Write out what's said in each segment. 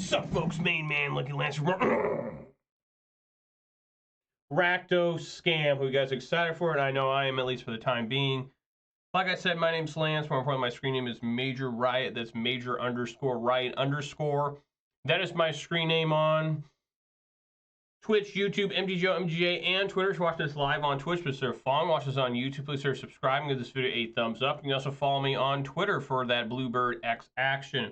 What's up, folks? Main man, Lucky Lancer. Rakdos scam. Who you guys excited for it? I know I am, at least for the time being. Like I said, my name's Lance. More importantly, my screen name is Major Riot. That's Major _ Riot _ That is my screen name on Twitch, YouTube, MTGO, MTGA, and Twitter. If you're watching this live on Twitch, please consider following. Watch this on YouTube. Please consider subscribing. Give this video a thumbs up. You can also follow me on Twitter for that Bluebird X action.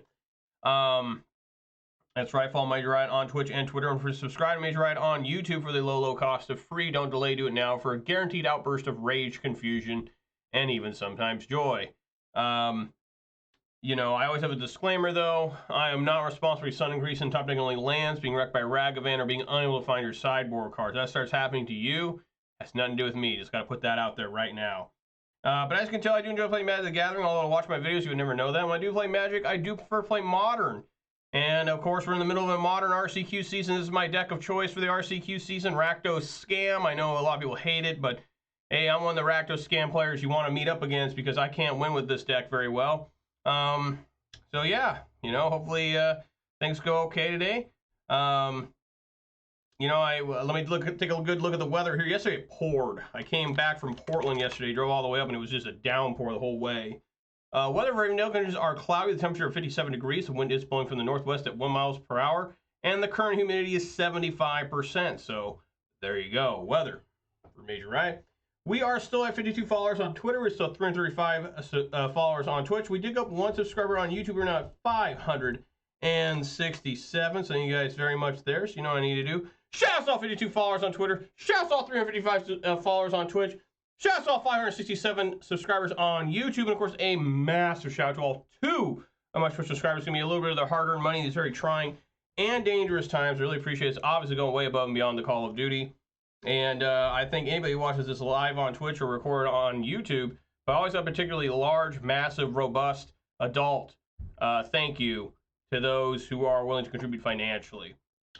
That's right. Follow Major Riot on Twitch and Twitter. And for subscribe to Major Riot on YouTube for the low cost of free. Don't delay. Do it now for a guaranteed outburst of rage, confusion, and even sometimes joy. You know, I always have a disclaimer, though. I am not responsible for sun increase in top deck only lands, being wrecked by Ragavan, or being unable to find your sideboard cards. That starts happening to you. That's nothing to do with me. Just got to put that out there right now. But as you can tell, I do enjoy playing Magic the Gathering. Although to watch my videos, you would never know that. When I do play Magic, I do prefer to play Modern. And, of course, we're in the middle of a Modern RCQ season. This is my deck of choice for the RCQ season, Rakdos Scam. I know a lot of people hate it, but, hey, I'm one of the Rakdos Scam players you want to meet up against because I can't win with this deck very well. So, yeah, you know, hopefully things go okay today. You know, let me take a good look at the weather here. Yesterday it poured. I came back from Portland yesterday, drove all the way up, and it was just a downpour the whole way. Weather for no conditions are cloudy. The temperature of 57 degrees. The wind is blowing from the northwest at 1 miles per hour. And the current humidity is 75%. So there you go. Weather for Major Riot. We are still at 52 followers on Twitter. We're still at 335 followers on Twitch. We did go up 1 subscriber on YouTube. We're now at 567. So thank you guys very much there. So you know what I need to do. Shout out to all 52 followers on Twitter. Shout out to all 355 followers on Twitch. Shout out to all 567 subscribers on YouTube. And, of course, a massive shout out to all 2 of my Twitch subscribers. It's going to be a little bit of their hard-earned money in these very trying and dangerous times. I really appreciate it. It's obviously going way above and beyond the Call of Duty. And I think anybody who watches this live on Twitch or recorded on YouTube, but always a particularly large, massive, robust adult, thank you to those who are willing to contribute financially.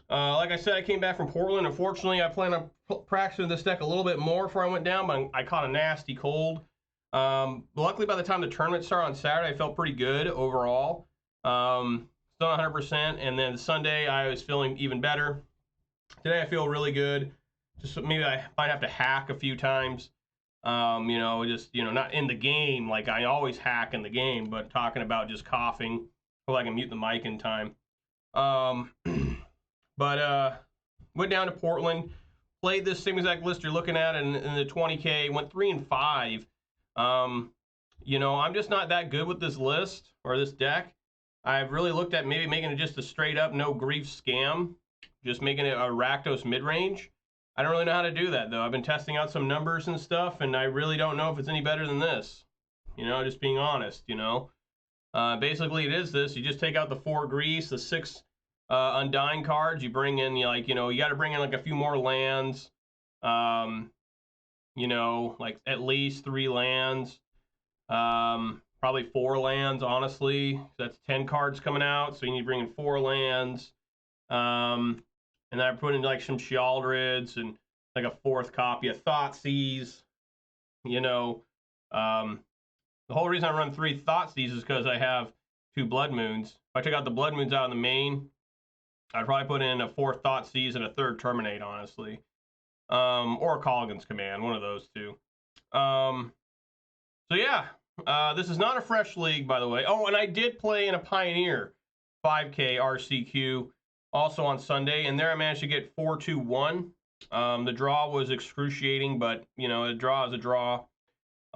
Like I said, I came back from Portland. Unfortunately, I plan on practicing this deck a little bit more before I went down, but I caught a nasty cold. Luckily, by the time the tournament started on Saturday, I felt pretty good overall. Still not 100%, and then Sunday, I was feeling even better. Today, I feel really good. Just maybe I might have to hack a few times. You know, just, you know, not in the game like I always hack in the game, but talking about just coughing. Hopefully I can mute the mic in time. But went down to Portland, played this same exact list you're looking at in the 20K, went 3-5. You know, I'm just not that good with this list or this deck. I've really looked at maybe making it just a straight up no grief scam, just making it a Rakdos mid-range. I don't really know how to do that, though. I've been testing out some numbers and stuff, and I really don't know if it's any better than this. You know, just being honest, you know. Basically, it is this. You just take out the 4 grease, the 6 Undying cards. You bring in, like, you know, you got to bring in, like, a few more lands. You know, like, at least 3 lands. Probably 4 lands, honestly. That's 10 cards coming out, so you need to bring in 4 lands. And then I put in like some Shealdrids and like a 4th copy of Thoughtseize. You know, the whole reason I run 3 Thoughtseize is because I have 2 Blood Moons. If I took out the Blood Moons out in the main, I'd probably put in a 4th Thoughtseize and a 3rd Terminate, honestly. Or a Colligan's Command, one of those 2. So yeah, this is not a fresh league, by the way. Oh, and I did play in a Pioneer 5K RCQ. Also on Sunday, and there I managed to get 4-2-1. The draw was excruciating, but, you know, a draw is a draw.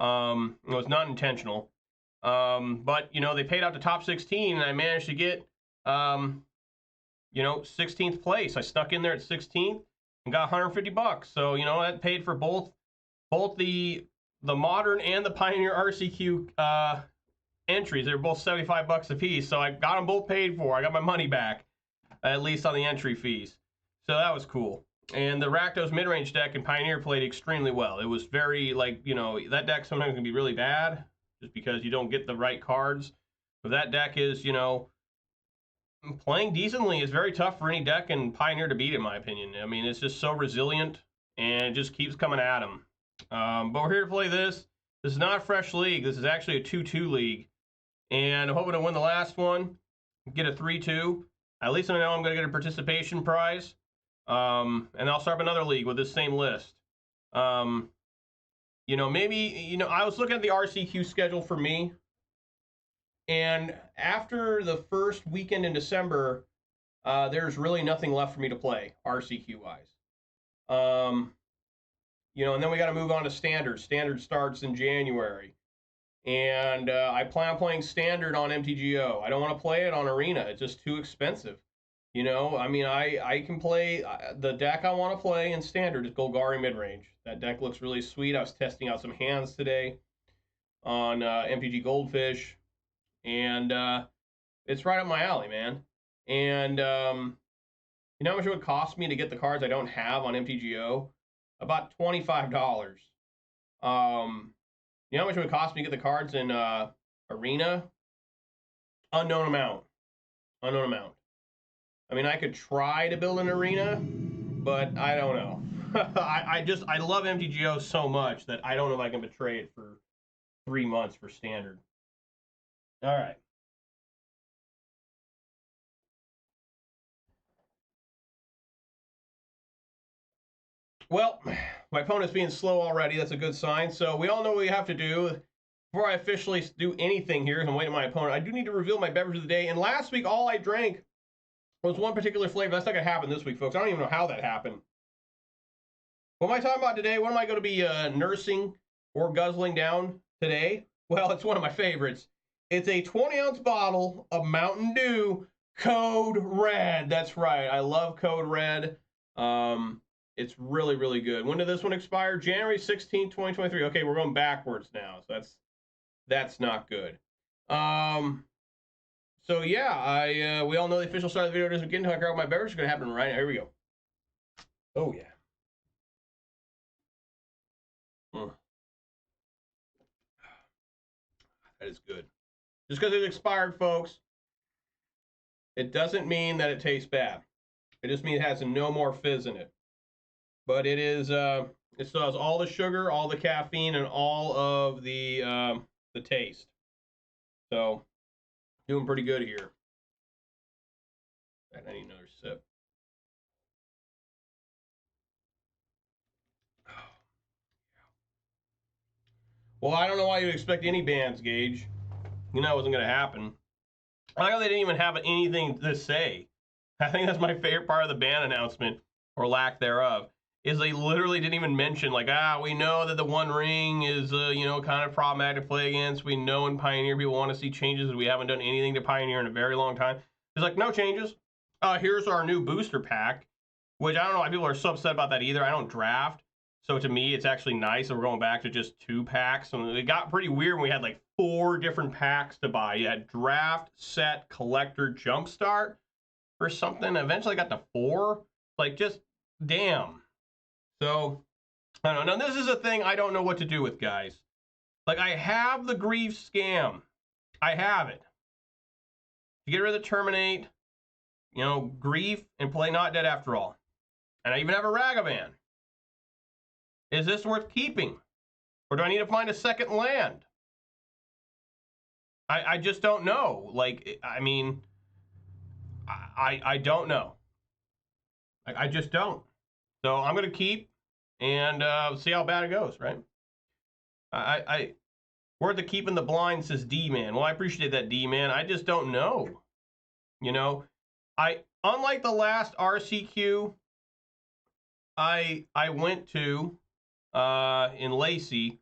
It was not intentional. But, you know, they paid out the top 16, and I managed to get, you know, 16th place. I snuck in there at 16th and got $150. So, you know, that paid for both the Modern and the Pioneer RCQ entries. They were both $75 a piece, so I got them both paid for. I got my money back. At least on the entry fees. So that was cool. And the Rakdos mid-range deck in Pioneer played extremely well. It was very, like, you know, that deck sometimes can be really bad just because you don't get the right cards. But that deck is, you know, playing decently is very tough for any deck in Pioneer to beat, in my opinion. I mean, it's just so resilient and it just keeps coming at them. But we're here to play this. This is not a fresh league. This is actually a 2-2 league. And I'm hoping to win the last one, get a 3-2. At least I know I'm going to get a participation prize. And I'll start up another league with this same list. You know, maybe, you know, I was looking at the RCQ schedule for me. And after the first weekend in December, there's really nothing left for me to play, RCQ-wise. You know, and then we got to move on to Standard. Standard starts in January. And I plan on playing Standard on MTGO. I don't want to play it on Arena. It's just too expensive. You know, I mean, I can play, the deck I want to play in Standard is Golgari Midrange. That deck looks really sweet. I was testing out some hands today on MTG Goldfish. And it's right up my alley, man. And you know how much it would cost me to get the cards I don't have on MTGO? About $25. You know how much it would cost me to get the cards in Arena? Unknown amount. Unknown amount. I mean, I could try to build an Arena, but I don't know. I love MTGO so much that I don't know if I can betray it for 3 months for Standard. All right. Well, my opponent's being slow already. That's a good sign. So we all know what we have to do. Before I officially do anything here, I'm waiting on my opponent, I do need to reveal my beverage of the day. And last week, all I drank was one particular flavor. That's not going to happen this week, folks. I don't even know how that happened. What am I talking about today? What am I going to be nursing or guzzling down today? Well, it's one of my favorites. It's a 20-ounce bottle of Mountain Dew Code Red. That's right. I love Code Red. It's really, really good. When did this one expire? January 16, 2023. Okay, we're going backwards now. So that's not good. So yeah, we all know the official start of the video doesn't begin until I grab my beverage. It's going to happen right now. Here we go. Oh, yeah. That is good. Just because it's expired, folks, it doesn't mean that it tastes bad. It just means it has no more fizz in it. But it is, it still has all the sugar, all the caffeine, and all of the taste. So, doing pretty good here. I need another sip. Well, I don't know why you expect any bans, Gage. You know it wasn't going to happen. I like how they didn't even have anything to say. I think that's my favorite part of the ban announcement, or lack thereof, is they literally didn't even mention, like, we know that the One Ring is, you know, kind of problematic to play against. We know in Pioneer people want to see changes. We haven't done anything to Pioneer in a very long time. It's like, no changes. Here's our new booster pack, which I don't know why people are so upset about that either. I don't draft. So to me, it's actually nice that we're going back to just 2 packs. And it got pretty weird when we had like 4 different packs to buy. You had draft, set, collector, jumpstart, or something. Eventually got to 4. Like, just damn. So I don't know. Now, this is a thing I don't know what to do with, guys. Like, I have the Grief Scam. I have it. To get rid of the Terminate, you know, Grief, and play Not Dead After All. And I even have a Ragavan. Is this worth keeping? Or do I need to find a second land? I just don't know. Like, I mean, I don't know. I just don't. So I'm going to keep and see how bad it goes, right? Worth the keeping the blind, says D-Man. Well, I appreciate that, D-Man. I just don't know. You know, unlike the last RCQ I went to in Lacey,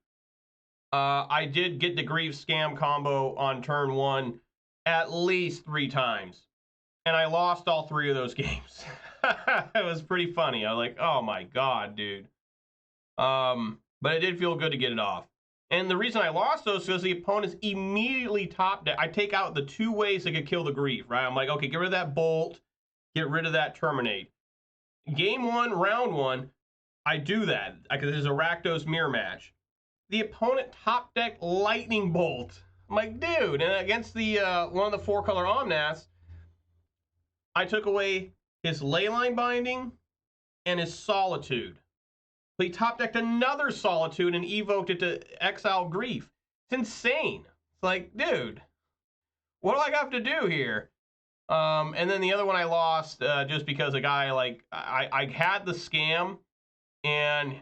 I did get the Grief Scam combo on turn 1 at least 3 times. And I lost all 3 of those games. It was pretty funny. I was like, oh my God, dude. But it did feel good to get it off. And the reason I lost those is because the opponents immediately top deck. I take out the 2 ways they could kill the Grief, right? I'm like, okay, get rid of that Bolt, get rid of that Terminate. Game 1, round 1, I do that because there's a Rakdos mirror match. The opponent top deck Lightning Bolt. I'm like, dude, and against the one of the 4-color Omnaths, I took away his Leyline Binding and his Solitude. So he top decked another Solitude and evoked it to exile Grief. It's insane. It's like, dude, what do I have to do here? And then the other one I lost just because a guy, like, I had the scam, and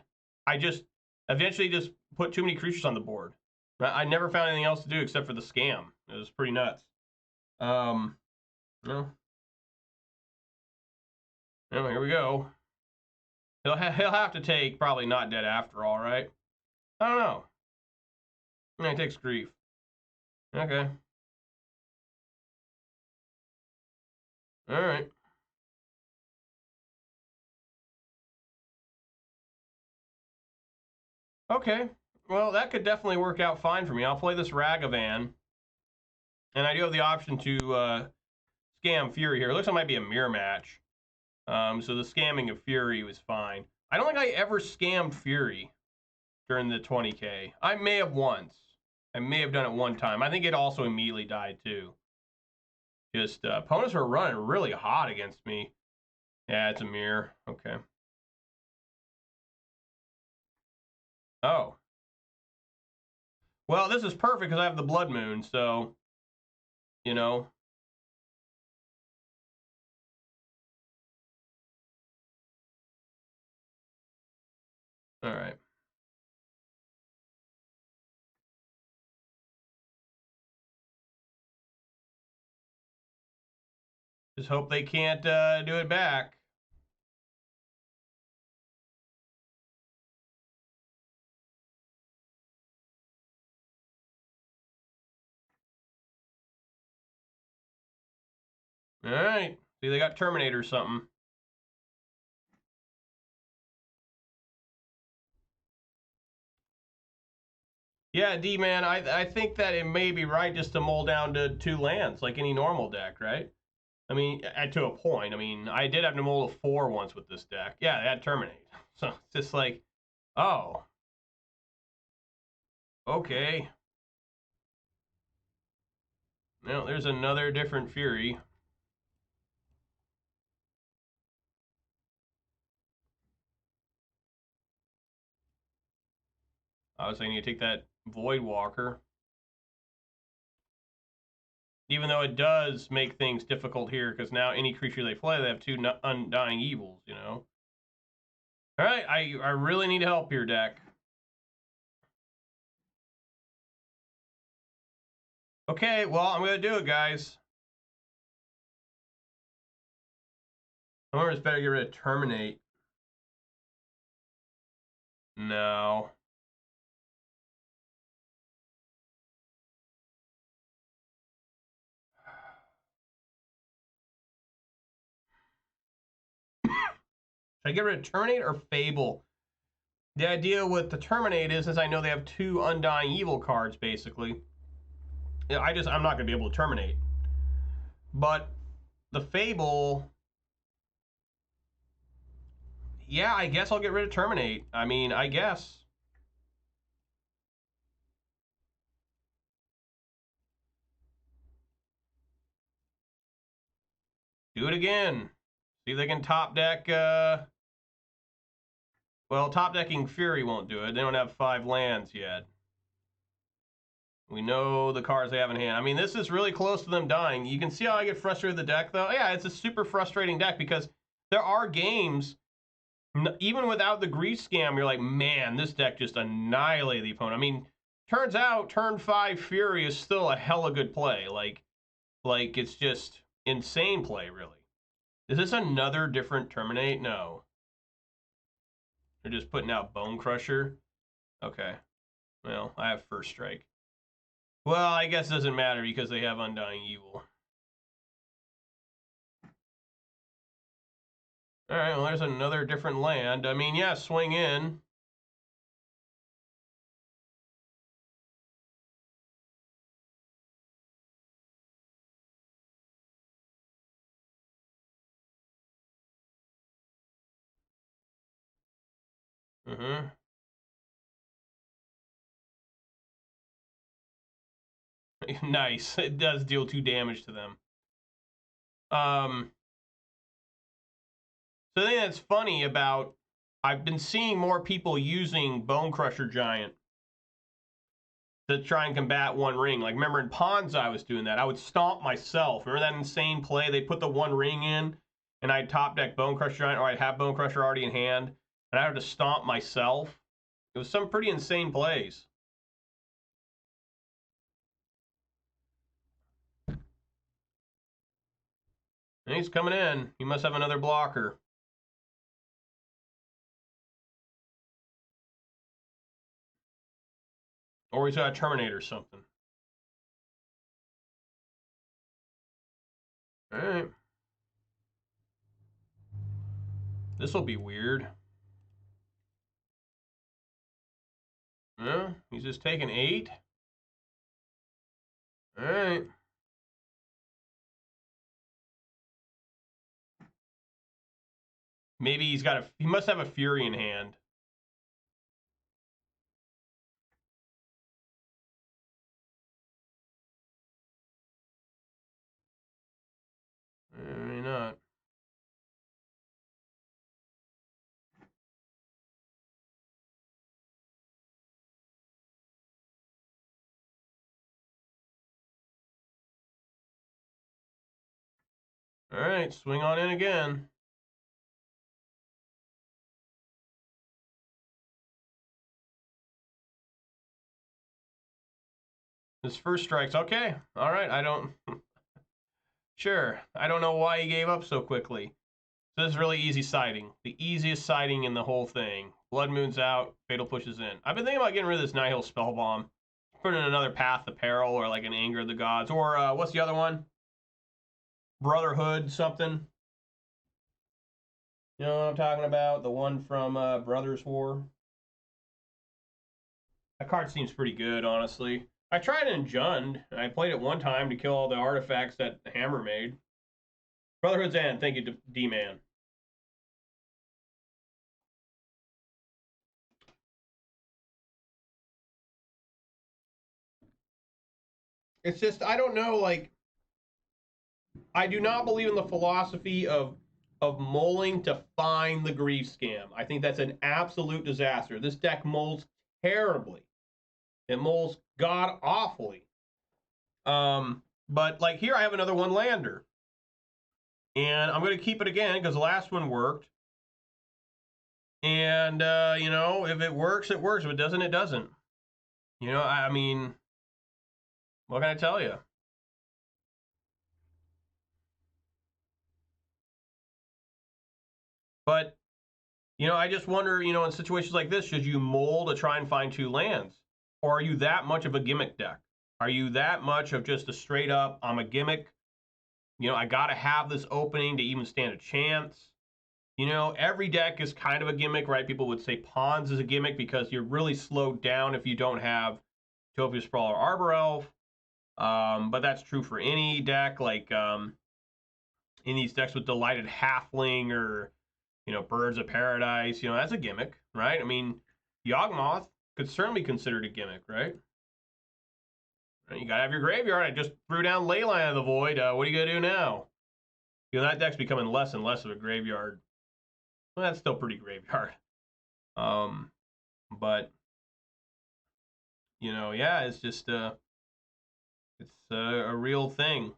I just eventually just put too many creatures on the board. I never found anything else to do except for the scam. It was pretty nuts. You know, here we go. He'll have to take probably not dead after all, right? I don't know. He takes grief. Okay. All right. Okay. Well, that could definitely work out fine for me. I'll play this Ragavan, and I do have the option to scam Fury here. It looks like it might be a mirror match. So the scamming of Fury was fine. I don't think I ever scammed Fury during the 20K. I may have once. I may have done it one time. I think it also immediately died too. Just opponents were running really hot against me. Yeah, it's a mirror. Okay. Oh. Well, this is perfect because I have the Blood Moon, so, you know. All right. Just hope they can't do it back. All right. See, they got Terminator or something. Yeah, D-Man, I think that it may be right just to mull down to 2 lands, like any normal deck, right? I mean, to a point. I mean, I did have to mull to 4 once with this deck. Yeah, they had Terminate. So it's just like, oh, okay. Well, there's another different Fury. Obviously, I need to take that Void Walker. Even though it does make things difficult here, because now any creature they play, they have 2 Undying Evils, you know? All right, I really need help here, deck. Okay, well, I'm going to do it, guys. I wonder if it's better to get rid of Terminate. No. Should I get rid of Terminate or Fable? The idea with the Terminate is, since I know they have 2 Undying Evil cards, basically, I'm not going to be able to Terminate. But the Fable, yeah, I guess I'll get rid of Terminate. I mean, I guess. Do it again. See if they can top deck. Well, top decking Fury won't do it. They don't have 5 lands yet. We know the cards they have in hand. I mean, this is really close to them dying. You can see how I get frustrated with the deck, though. Yeah, it's a super frustrating deck because there are games, even without the grease scam, you're like, man, this deck just annihilated the opponent. I mean, turns out turn 5 Fury is still a hella good play. Like it's just insane play, really. Is this another different Terminate? No. They're just putting out Bone Crusher. Okay. Well, I have First Strike. Well, I guess it doesn't matter because they have Undying Evil. All right, well, there's another different land. I mean, yeah, swing in. Mm-hmm. Nice. It does deal 2 damage to them. So the thing that's funny about, I've been seeing more people using Bone Crusher Giant to try and combat one ring. Like, remember in Pawns I was doing that. I would stomp myself. Remember that insane play? They put the one ring in, and I'd top deck Bone Crusher Giant, or I'd have Bone Crusher already in hand, and I had to stomp myself. It was some pretty insane plays. And he's coming in. He must have another blocker. Or he's got a Terminator or something. All right. This will be weird. Yeah, he's just taking 8. All right. Maybe he must have a Fury in hand. Maybe not. All right, swing on in again. His first strike's okay. All right, I don't... Sure, I don't know why he gave up so quickly. So this is really easy siding. The easiest siding in the whole thing. Blood Moon's out, Fatal pushes in. I've been thinking about getting rid of this Nihil Spellbomb. Put in another Path of Peril or like an Anger of the Gods. Or what's the other one? Brotherhood something. You know what I'm talking about? The one from Brothers War. That card seems pretty good, honestly. I tried it in Jund. I played it one time to kill all the artifacts that Hammer made. Brotherhood's End. Thank you, D-Man. It's just, I don't know, like, I do not believe in the philosophy of mulling to find the Grief Scam. I think that's an absolute disaster. This deck molds terribly. It molds god-awfully. But, like, here I have another one-lander. And I'm going to keep it again because the last one worked. And, you know, if it works, it works. If it doesn't, it doesn't. You know, I mean, what can I tell you? But, you know, I just wonder, you know, in situations like this, should you mold to try and find 2 lands? Or are you that much of a gimmick deck? Are you that much of just a straight up, I'm a gimmick? You know, I got to have this opening to even stand a chance. You know, every deck is kind of a gimmick, right? People would say Pawns is a gimmick because you're really slowed down if you don't have Topia Sprawl or Arbor Elf. But that's true for any deck, like in these decks with Delighted Halfling or, you know, Birds of Paradise. You know, that's a gimmick, right? I mean, Yawgmoth could certainly be considered a gimmick, right? You gotta have your graveyard. I just threw down Leyline of the Void. What are you gonna do now? You know, that deck's becoming less and less of a graveyard. Well, that's still pretty graveyard. But you know, yeah, it's just it's a real thing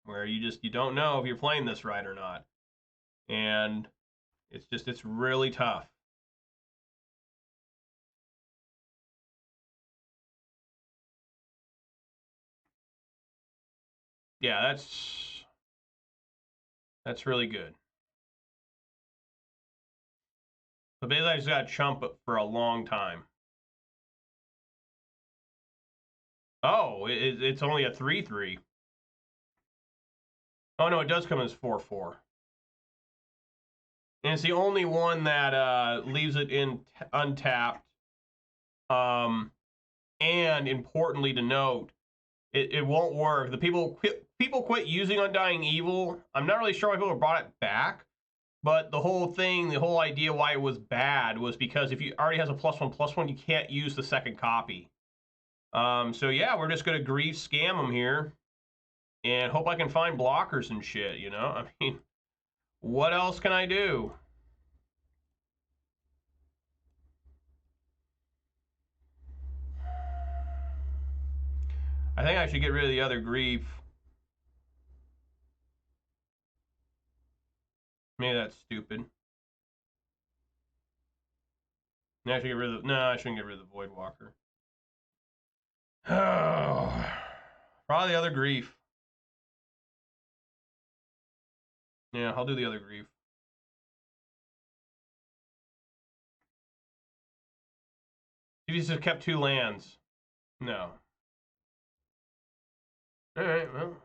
where you don't know if you're playing this right or not, and it's really tough. Yeah, that's really good. But basically, I just got chump for a long time. Oh, it's only a 3/3. Oh no, it does come as 4/4. And it's the only one that leaves it in untapped. And importantly to note, it won't work. The people quit using Undying Evil. I'm not really sure why people brought it back, but the whole idea why it was bad was because if you already has a +1/+1, you can't use the second copy. So yeah, we're just gonna Grief Scam them here, and hope I can find blockers and shit. You know, I mean, what else can I do? I think I should get rid of the other grief. Maybe that's stupid. I should get rid of. No, I shouldn't get rid of the Voidwalker. Oh, probably the other grief. Yeah, I'll do the other grief. He just kept 2 lands. No. All right, well,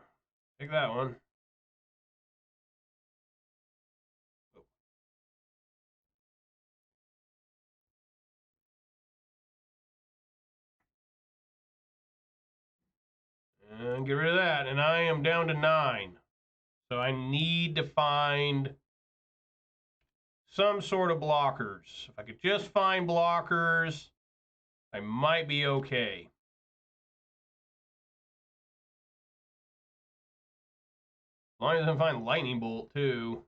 take that one. And get rid of that. And I am down to 9. So I need to find some sort of blockers. If I could just find blockers, I might be okay. As long as I can find Lightning Bolt, too.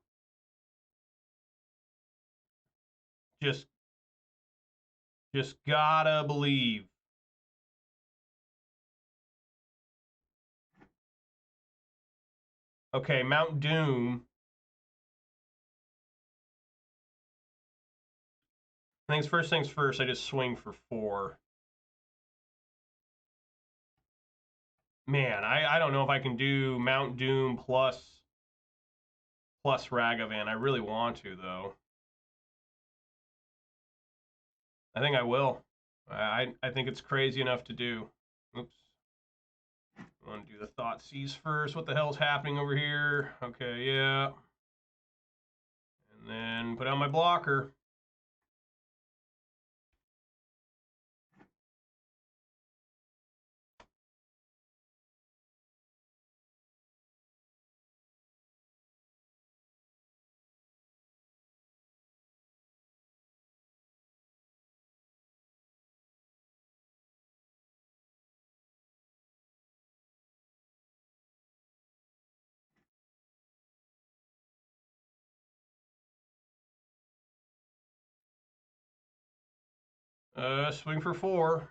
Just gotta believe. Okay, Mount Doom. Things first, I just swing for 4. Man, I don't know if I can do Mount Doom plus Ragavan. I really want to, though. I think I will. I think it's crazy enough to do. Oops. I want to do the Thoughtseize first. What the hell's happening over here? Okay, yeah. And then put out my blocker. Swing for 4.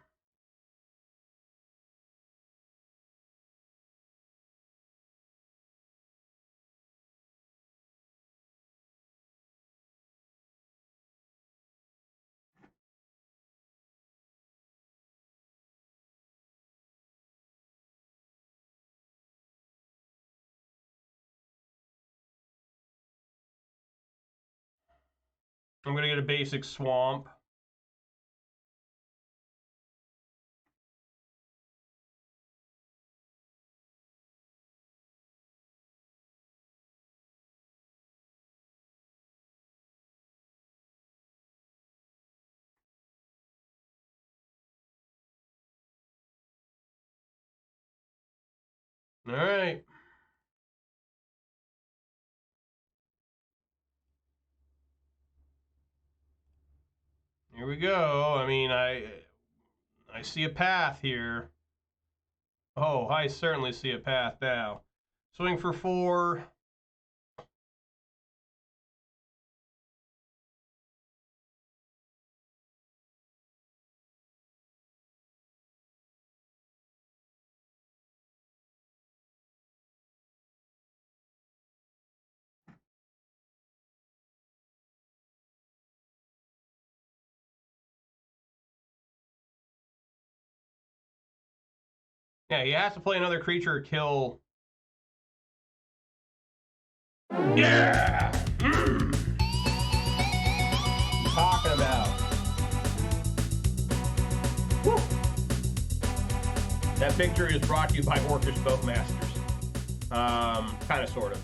I'm going to get a basic swamp. All right. Here we go. I mean, I see a path here. Oh, I certainly see a path now. Swing for 4. Yeah, he has to play another creature or kill. Yeah! Talking about. Woo! That victory is brought to you by Orcish Boatmasters. Kind of, sort of.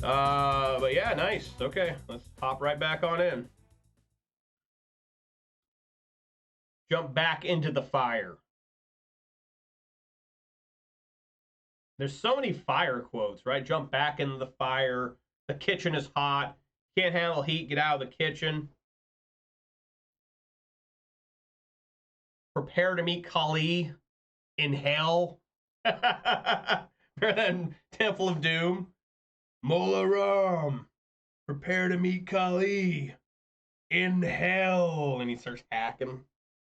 But yeah, nice. Okay, let's hop right back on in. Jump back into the fire. There's so many fire quotes, right? Jump back into the fire. The kitchen is hot. Can't handle heat. Get out of the kitchen. Prepare to meet Kali in hell. Better than Temple of Doom. Mola Ram. Prepare to meet Kali in hell. And he starts hacking.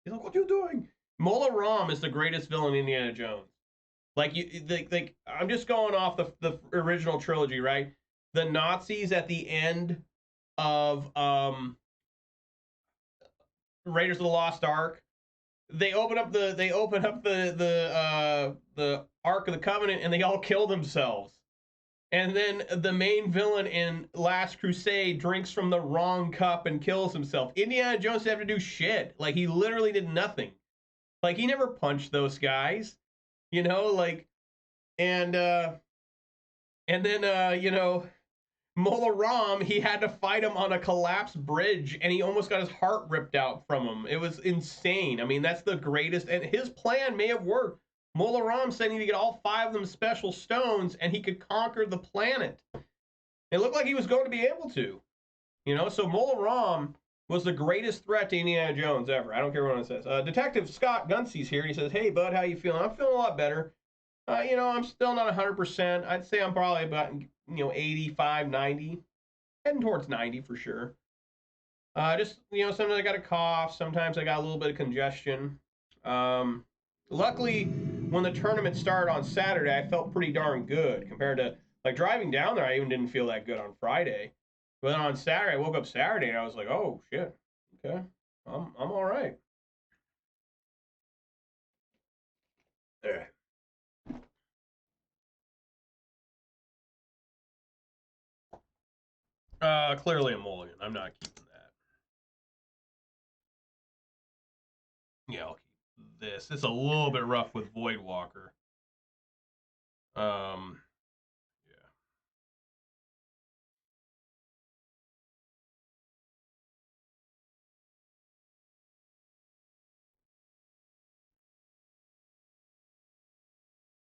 He's like, what are you doing? Mola Ram is the greatest villain in Indiana Jones. Like I'm just going off the original trilogy, right? The Nazis at the end of Raiders of the Lost Ark, they open up the Ark of the Covenant and they all kill themselves. And then the main villain in Last Crusade drinks from the wrong cup and kills himself. Indiana Jones didn't have to do shit. Like, he literally did nothing. Like, he never punched those guys, you know, like, and then you know, Mola Ram, he had to fight him on a collapsed bridge, and he almost got his heart ripped out from him. It was insane. I mean, that's the greatest, and his plan may have worked. Mola Ram said he could get all 5 of them special stones, and he could conquer the planet. It looked like he was going to be able to, you know. So Mola Ram was the greatest threat to Indiana Jones ever. I don't care what it says. Detective Scott Gunsey's here, and he says, "Hey, bud, how you feeling?" "I'm feeling a lot better. You know, I'm still not 100%. I'd say I'm probably about, 85, 90, heading towards 90 for sure. Just, sometimes I got a cough. Sometimes I got a little bit of congestion. Luckily, when the tournament started on Saturday, I felt pretty darn good compared to, like, driving down there. I even didn't feel that good on Friday. But then on Saturday, I woke up Saturday and I was like, oh, shit. Okay. I'm all right. There. Clearly a mulligan. I'm not keeping that. Yeah, I'll keep this. It's a little bit rough with Voidwalker. Yeah.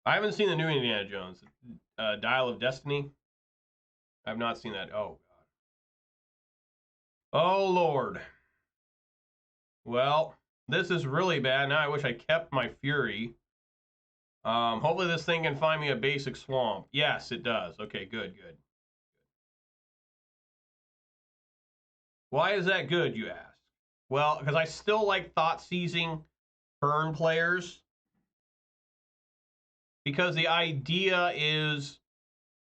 I haven't seen the new Indiana Jones. Dial of Destiny. I've not seen that. Oh, God. Oh, Lord. Well, this is really bad. Now I wish I kept my Fury. Hopefully this thing can find me a basic swamp. Yes, it does. Okay, good, good. Why is that good, you ask? Well, because I still like thought-seizing burn players. Because the idea is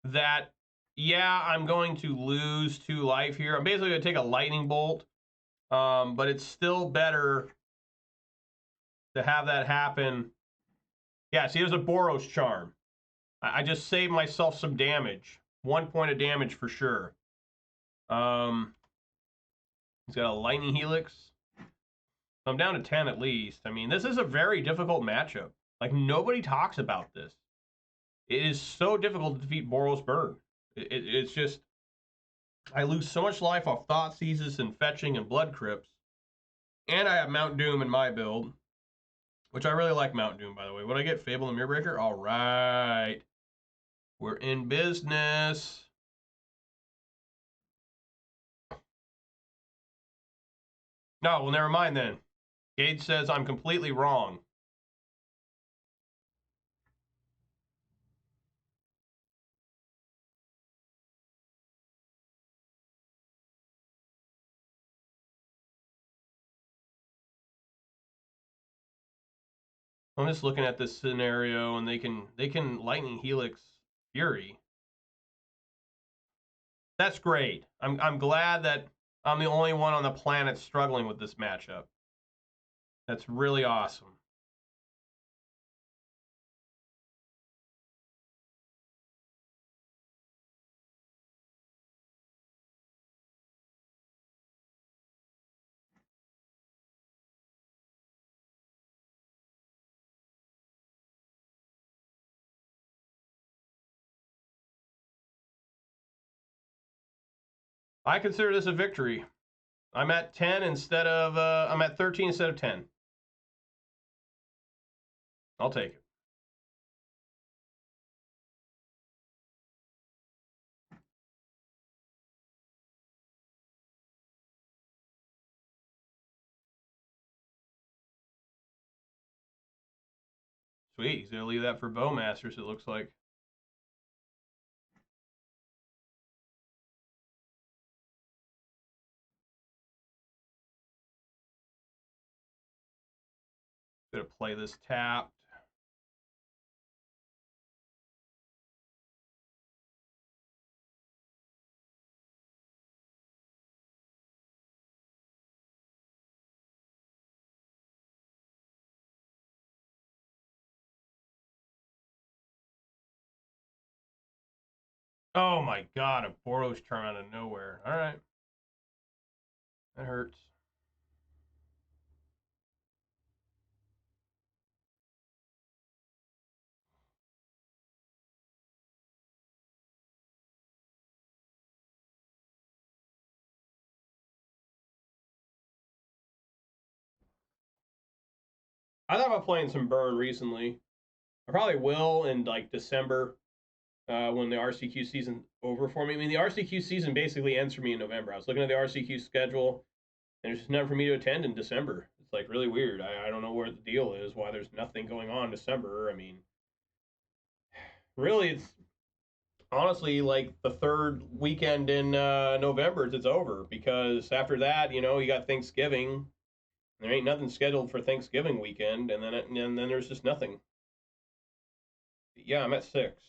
that, yeah, I'm going to lose 2 life here. I'm basically going to take a lightning bolt. But it's still better to have that happen. Yeah, see, there's a Boros charm. I just saved myself some damage. 1 point of damage for sure. He's got a lightning helix. I'm down to 10 at least. I mean, this is a very difficult matchup. Like, nobody talks about this. It is so difficult to defeat Boros Burn. It's just, I lose so much life off Thought Seizes and Fetching and Blood Crypts. And I have Mount Doom in my build, which I really like Mount Doom, by the way. When I get Fable and Mirrorbreaker, all right. We're in business. No, well, never mind then. Gage says I'm completely wrong. I'm just looking at this scenario, and they can Lightning Helix Fury. That's great. I'm glad that I'm the only one on the planet struggling with this matchup. That's really awesome. I consider this a victory. I'm at 10 instead of I'm at 13 instead of 10. I'll take it. Sweet. He's gonna leave that for Bowmasters, it looks like. Gonna play this tapped. Oh my god, a Boros charm out of nowhere. All right. That hurts. I thought about playing some Burn recently. I probably will in like December when the RCQ season over for me. I mean, the RCQ season basically ends for me in November. I was looking at the RCQ schedule, and there's just nothing for me to attend in December. It's like really weird. I don't know where the deal is, why there's nothing going on in December. I mean, really, it's honestly like the third weekend in November it's over because after that, you know, you got Thanksgiving. There ain't nothing scheduled for Thanksgiving weekend, and then there's just nothing. Yeah, I'm at 6.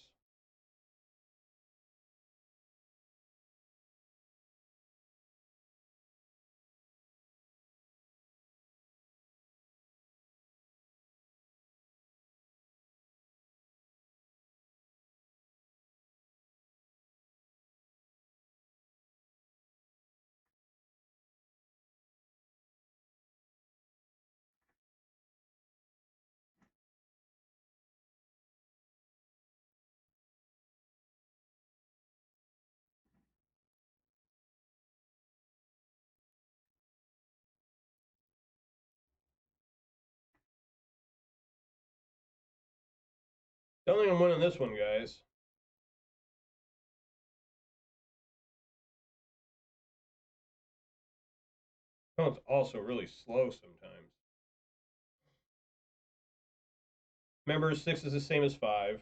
Don't think I'm winning this one, guys. Oh, it's also really slow sometimes. Remember, 6 is the same as 5.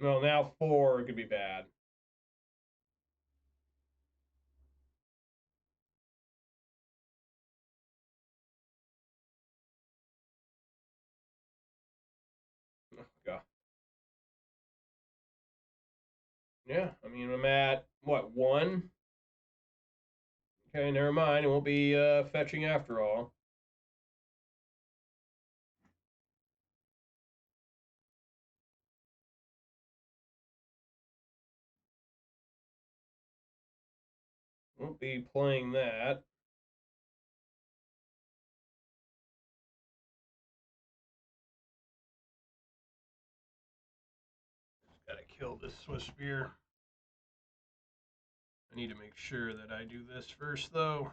Well, now 4 could be bad. Oh, God. Yeah, I mean, I'm at, what, 1? Okay, never mind. It won't be fetching after all. Won't be playing that. Just gotta kill this Swiss spear. I need to make sure that I do this first, though.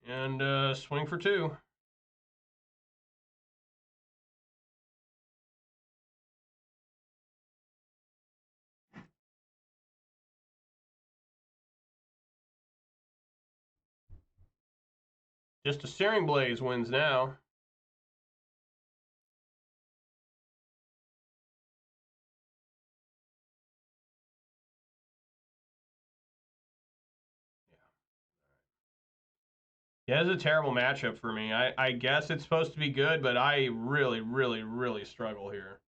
And swing for 2. Just a Searing Blaze wins now. Yeah, it's a terrible matchup for me. I guess it's supposed to be good, but I really, really, really struggle here.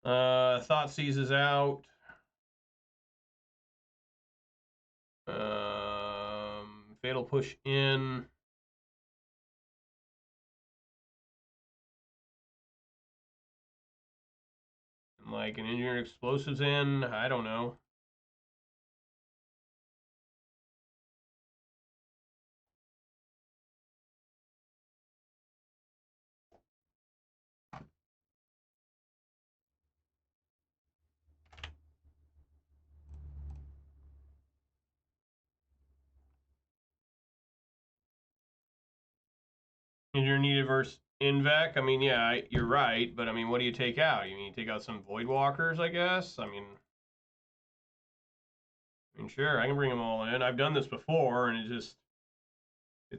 Thought seizes out. Fatal push in. Like an engineered explosives in. I don't know. Engineer needed versus Invec. I mean, yeah, you're right, but I mean, what do you take out? You mean you take out some Void Walkers, I guess? I mean, I mean, sure, I can bring them all in. I've done this before, and it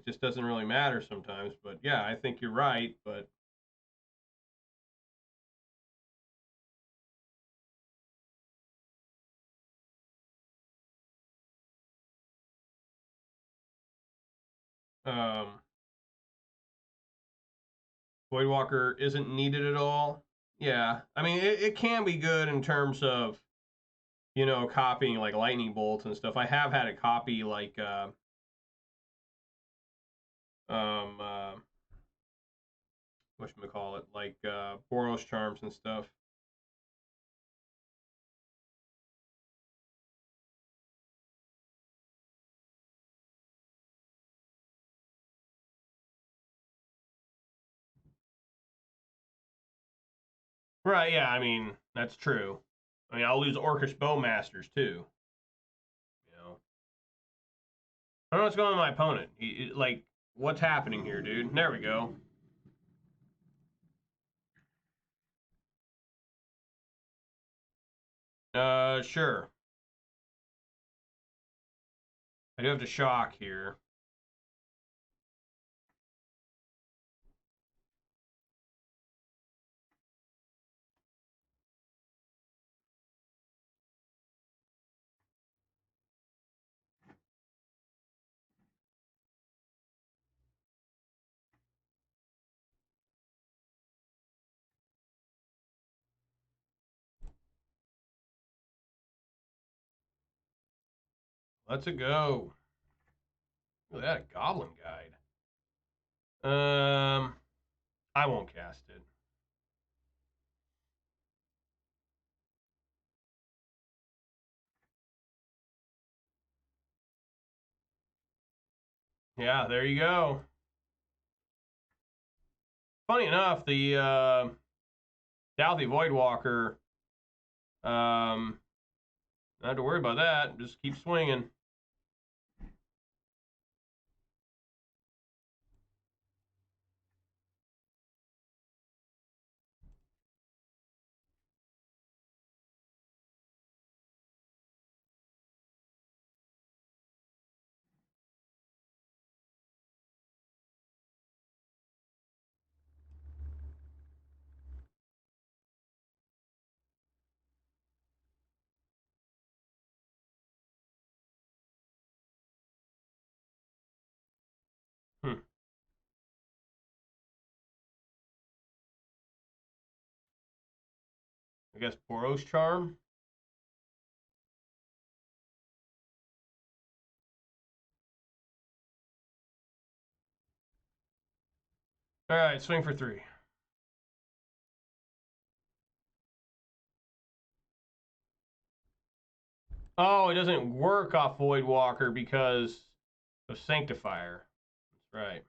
just doesn't really matter sometimes. But yeah, I think you're right. But Voidwalker isn't needed at all. Yeah, I mean, it can be good in terms of, you know, copying like lightning bolts and stuff. I have had it copy like whatchamacallit, like Boros charms and stuff. Right, yeah, I mean, that's true. I mean, I'll lose Orcish Bowmasters too. You know, I don't know what's going on with my opponent. Like, what's happening here, dude? There we go. Sure. I do have to shock here. Let's go. Look at that, a Goblin Guide. I won't cast it. Yeah, there you go. Funny enough, the Stealthy Voidwalker, not have to worry about that. Just keep swinging. Hmm. I guess Boros Charm. All right, swing for 3. Oh, it doesn't work off Voidwalker because of Sanctifier. That's right.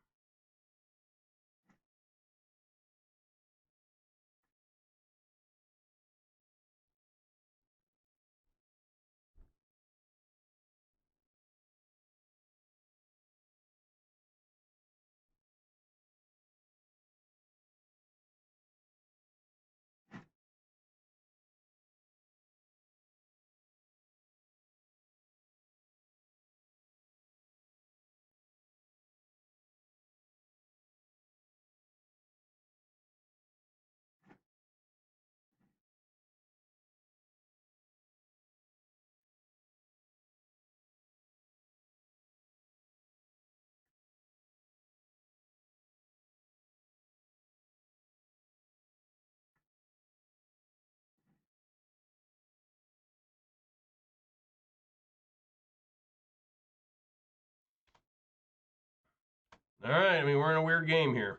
All right, I mean, we're in a weird game here.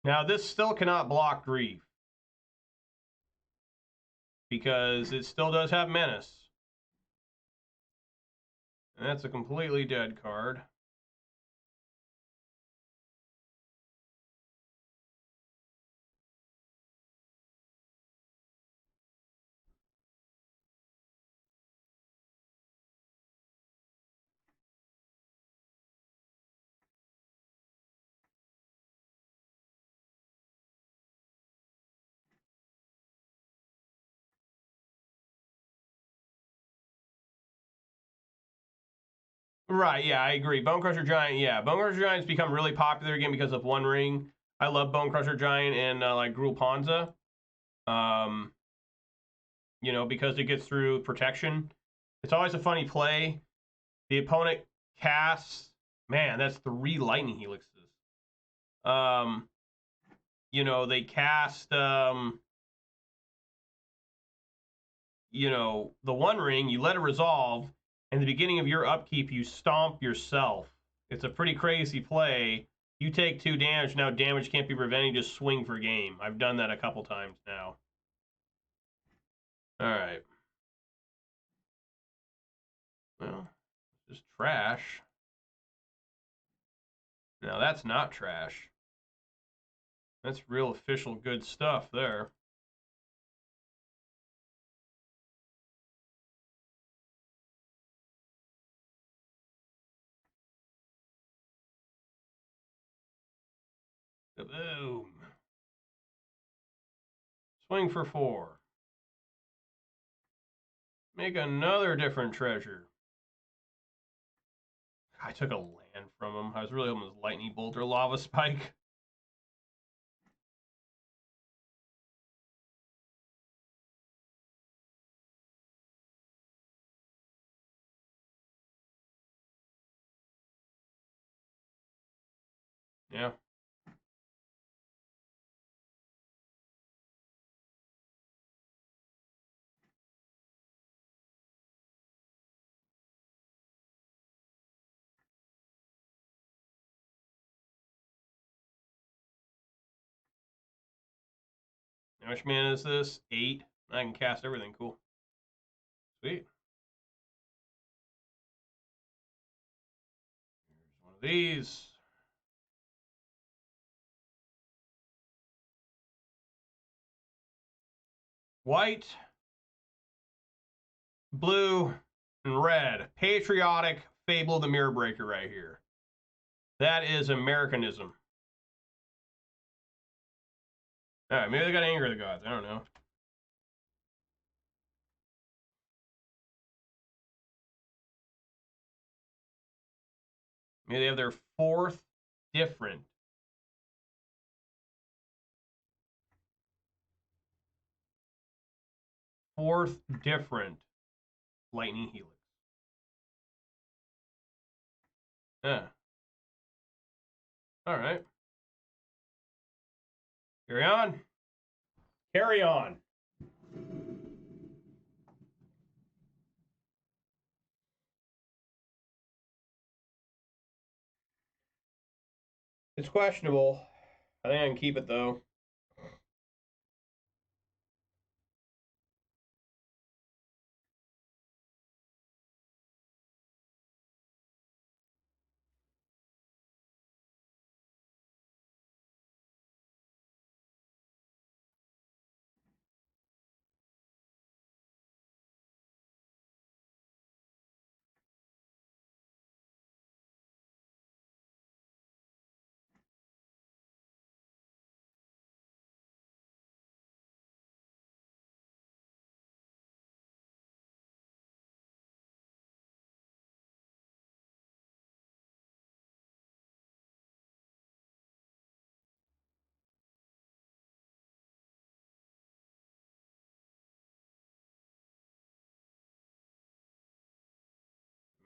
Now, this still cannot block Grief because it still does have Menace. And that's a completely dead card. Right, yeah, I agree. Bone Crusher Giant, yeah. Bone Crusher Giant's become really popular again because of One Ring. I love Bone Crusher Giant and like Gruul Ponza. You know, because it gets through protection. It's always a funny play. The opponent casts, man, that's 3 lightning helixes. You know, they cast you know, the One Ring, you let it resolve, and the beginning of your upkeep, you stomp yourself. It's a pretty crazy play. You take 2 damage, now damage can't be prevented, just swing for game. I've done that a couple times now. Alright. Well, just trash. Now that's not trash. That's real official good stuff there. Boom. Swing for 4. Make another different treasure. I took a land from him. I was really hoping it was Lightning Bolt or Lava Spike. Yeah. How much mana is this? 8. I can cast everything. Cool. Sweet. Here's one of these. White, blue, and red. Patriotic Fable the Mirror Breaker right here. That is Americanism. Alright, maybe they got Anger of the Gods. I don't know. Maybe they have their 4th different. Fourth different Lightning Helix. Yeah. Alright. Carry on. Carry on. It's questionable. I think I can keep it though.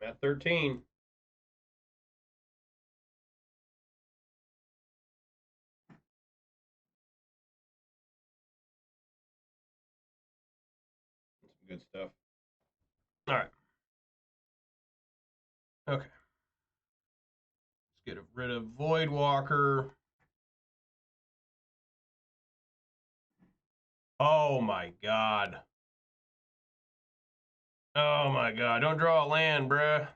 I'm at 13. Some good stuff. All right. Okay. Let's get rid of Voidwalker. Oh my god. Oh my god. Don't draw a land, bruh.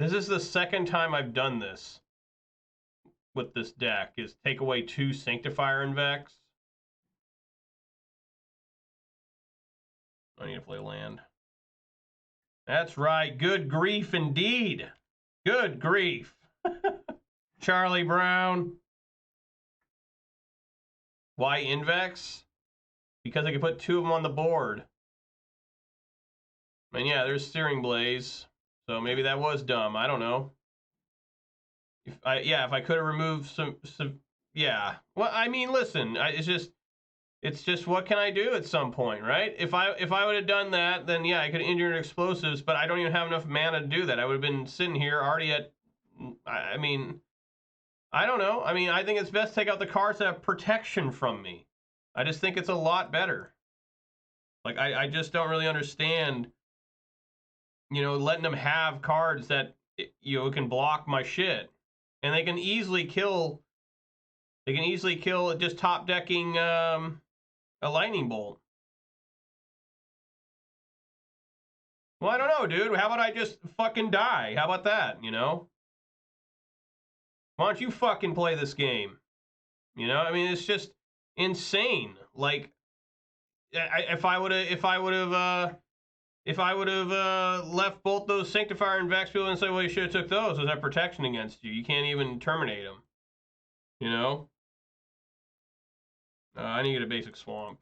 This is the second time I've done this with this deck, is take away 2 Sanctifier and Vex. I need to play land. That's right. Good grief indeed. Good grief. Charlie Brown. Why Invex? Because I can put 2 of them on the board. And yeah, there's Steering Blaze. So maybe that was dumb. I don't know. If I could have removed some, yeah. Well, I mean, listen, it's just what can I do at some point, right? If I would have done that, then yeah, I could have injured explosives, but I don't even have enough mana to do that. I would have been sitting here already at, I mean, I don't know. I mean, I think it's best to take out the cards that have protection from me. I just think it's a lot better. Like, I just don't really understand, you know, letting them have cards that, you know, can block my shit. And they can easily kill just top decking a lightning bolt. Well, I don't know, dude. How about I just fucking die? How about that, you know? Why don't you fucking play this game? You know, I mean, it's just insane. Like, if I would have left both those Sanctifier and Vex people and say, well, you should have took those. Those have protection against you. You can't even terminate them. You know? I need to get a basic swamp.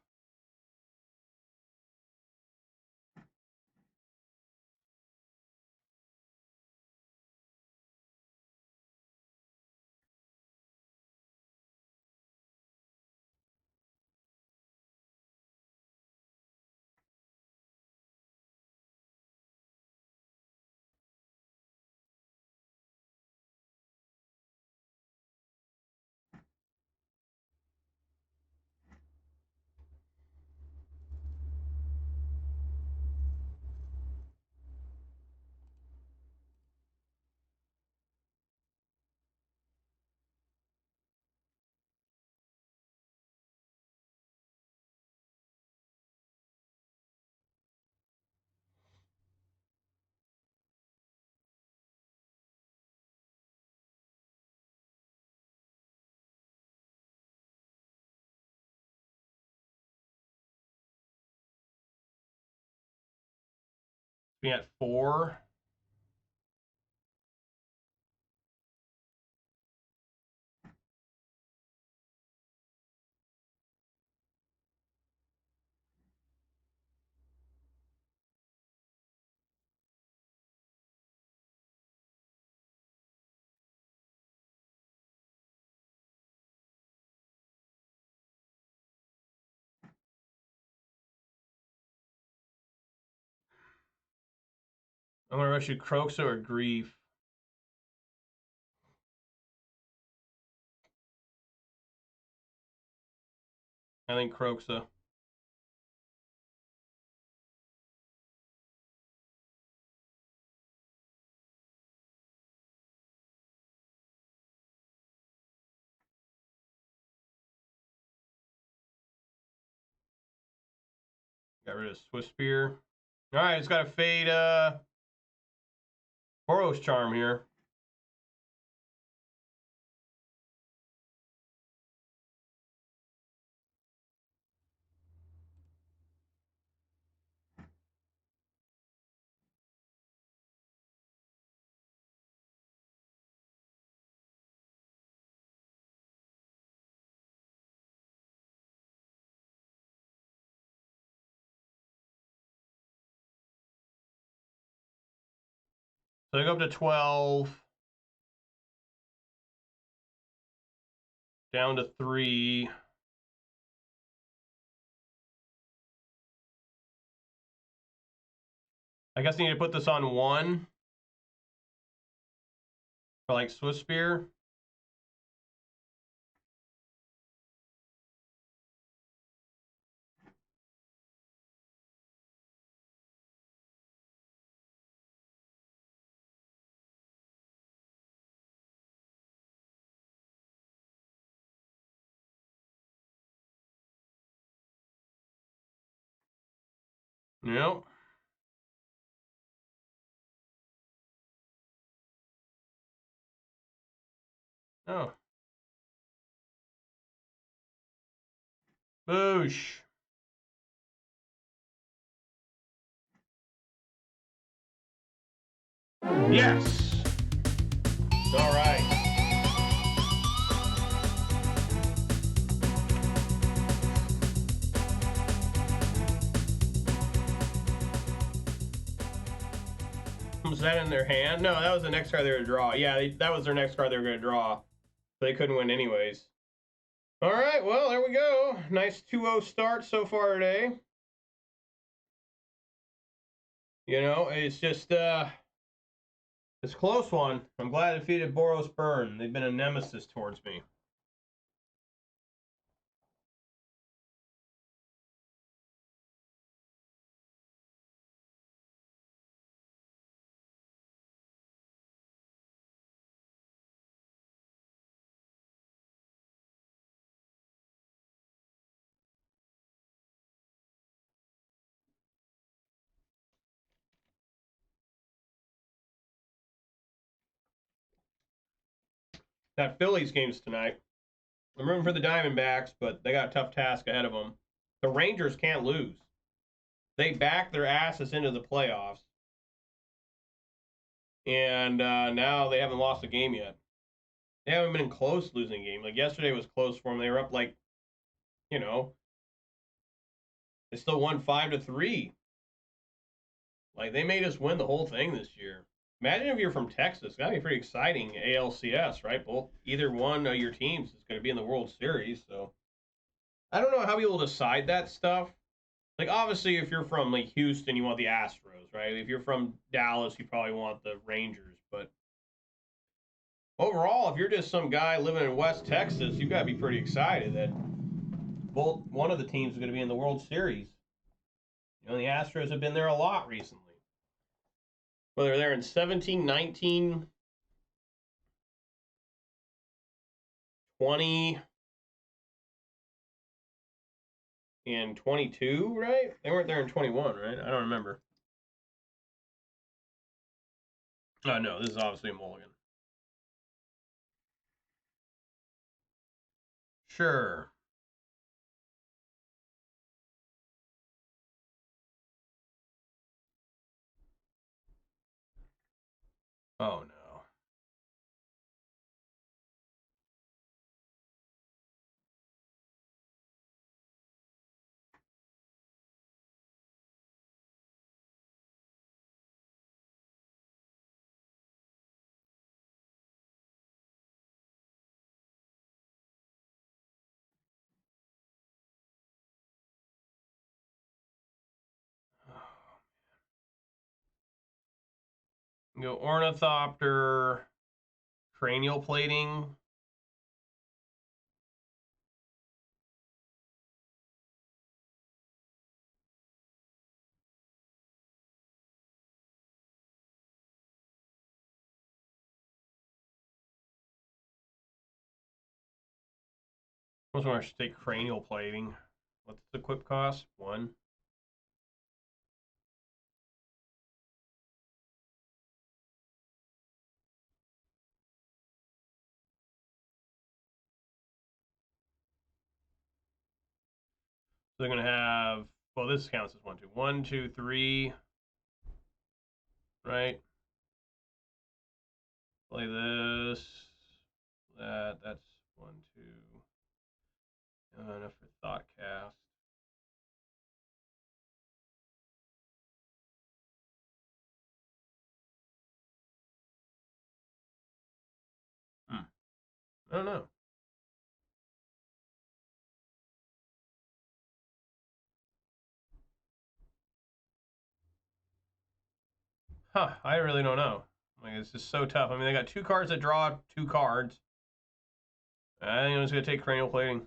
Be at 4. I'm gonna rush you Croxa or Grief. I think Croxa. Got rid of Swift Spear. All right, it's got to fade Boros Charm here. So I go up to 12. Down to 3. I guess I need to put this on 1. For like Swift Spear. Yep. Oh. Boosh. Yes. All right. Was that in their hand? No, that was the next card they were going to draw. Yeah, that was their next card they were going to draw. They couldn't win anyways. All right, well, there we go. Nice 2-0 start so far today. You know, it's just, it's a close one. I'm glad I defeated Boros Burn. They've been a nemesis towards me. That Phillies game's tonight. I'm rooting for the Diamondbacks, but they got a tough task ahead of them. The Rangers can't lose. They backed their asses into the playoffs. And now they haven't lost a game yet. They haven't been close losing a game. Like yesterday was close for them. They were up like, you know, they still won 5-3. Like they made us win the whole thing this year. Imagine if you're from Texas. That'd be pretty exciting. ALCS, right? Both either one of your teams is going to be in the World Series. So I don't know how people decide that stuff. Like obviously, if you're from like Houston, you want the Astros, right? If you're from Dallas, you probably want the Rangers. But overall, if you're just some guy living in West Texas, you got to be pretty excited that both one of the teams is going to be in the World Series. You know, the Astros have been there a lot recently. Whether they're in 17, 19, 20, and 22, right? They weren't there in 21, right? I don't remember. Oh, no, this is obviously a mulligan. Sure. Oh, no. Go Ornithopter, cranial plating. Most one I should take cranial plating. What's the equip cost? 1. So they're going to have, well, this counts as 1, 2. 1, 2, 3, right? Play this. That's 1, 2. Enough for thought cast. I don't know. Huh, I really don't know. Like, it's just so tough. I mean, they got 2 cards that draw 2 cards. I think I'm just going to take cranial plating.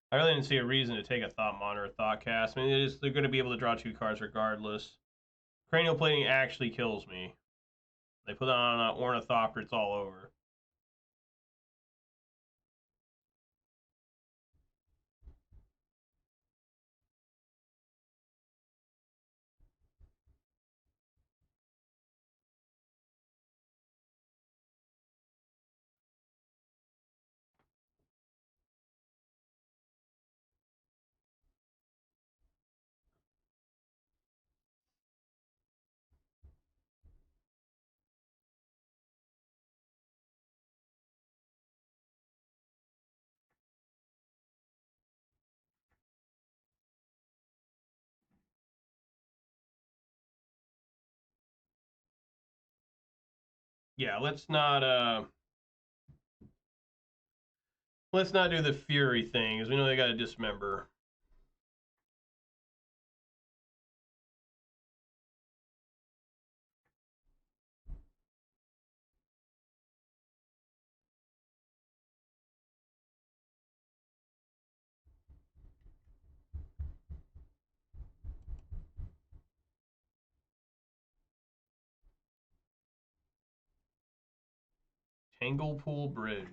I really didn't see a reason to take a Thought Monitor or Thought Cast. I mean, they're going to be able to draw 2 cards regardless. Cranial plating actually kills me. They put on an Ornithopter, it's all over. Yeah, let's not do the Fury thing, because we know they got to dismember. Tanglepool Bridge.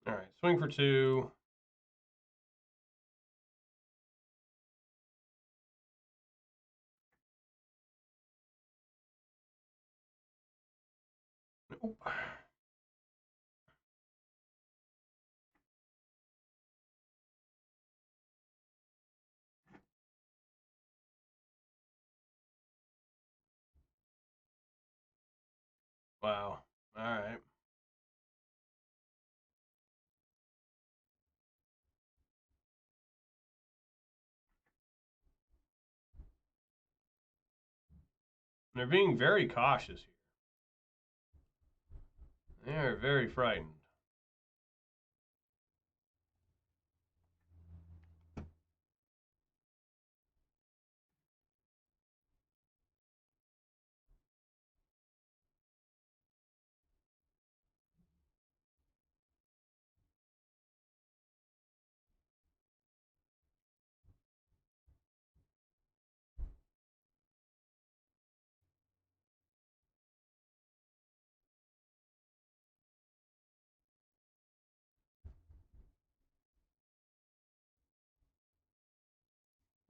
All right, swing for 2. Nope. Wow. All right. They're being very cautious here. They're very frightened.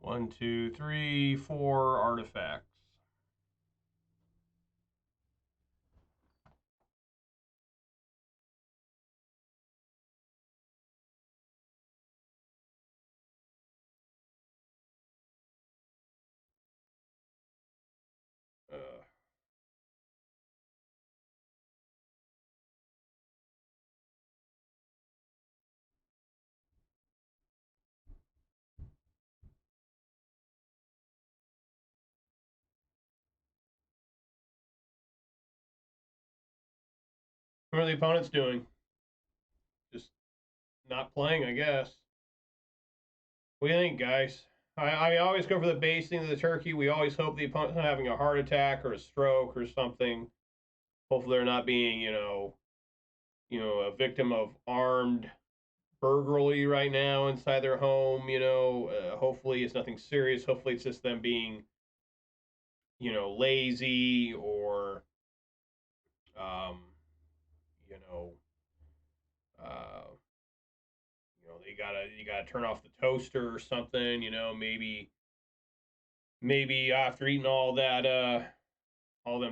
One, two, three, 4 artifacts. What are the opponents doing? Just not playing, I guess. What do you think, guys? I always go for the basting of the turkey. We always hope the opponent's not having a heart attack or a stroke or something. Hopefully they're not being, a victim of armed burglary right now inside their home. Hopefully it's nothing serious. Hopefully it's just them being, lazy or, um, you know, uh, you gotta turn off the toaster or something. Maybe after eating all them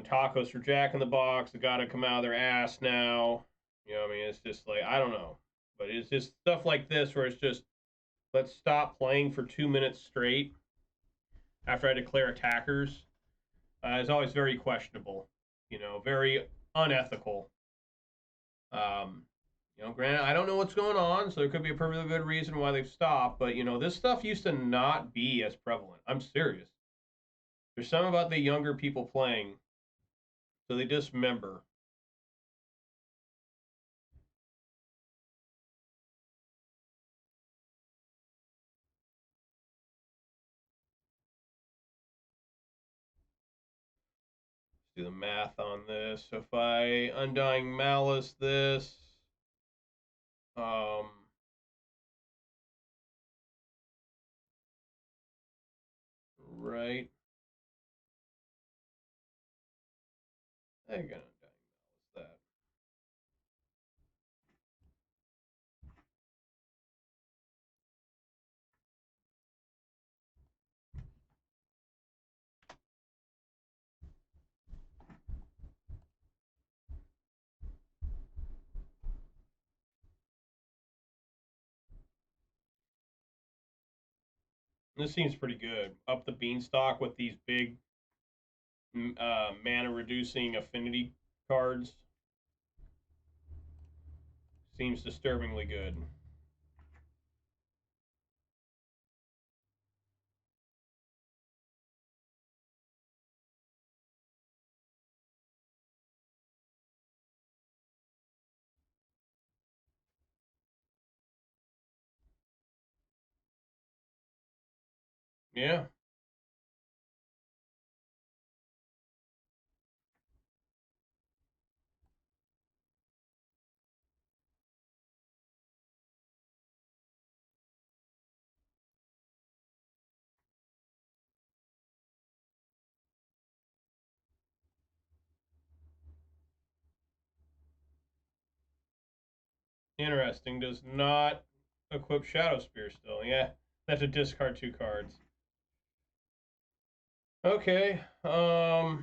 tacos for Jack in the Box, they gotta come out of their ass now. It's just like I don't know, but it's just stuff like this where it's just let's stop playing for 2 minutes straight after I declare attackers is always very questionable. Very unethical. Granted, I don't know what's going on, so there could be a perfectly good reason why they've stopped, but, this stuff used to not be as prevalent. I'm serious. There's something about the younger people playing, so they dismember. Let's do the math on this. So if I Undying Malice this, right. I can Undying Malice that. This seems pretty good. Up the beanstalk with these big mana reducing affinity cards. Seems disturbingly good. Yeah. Interesting. Does not equip Shadow Spear still. Yeah. That's to discard 2 cards. Okay. Of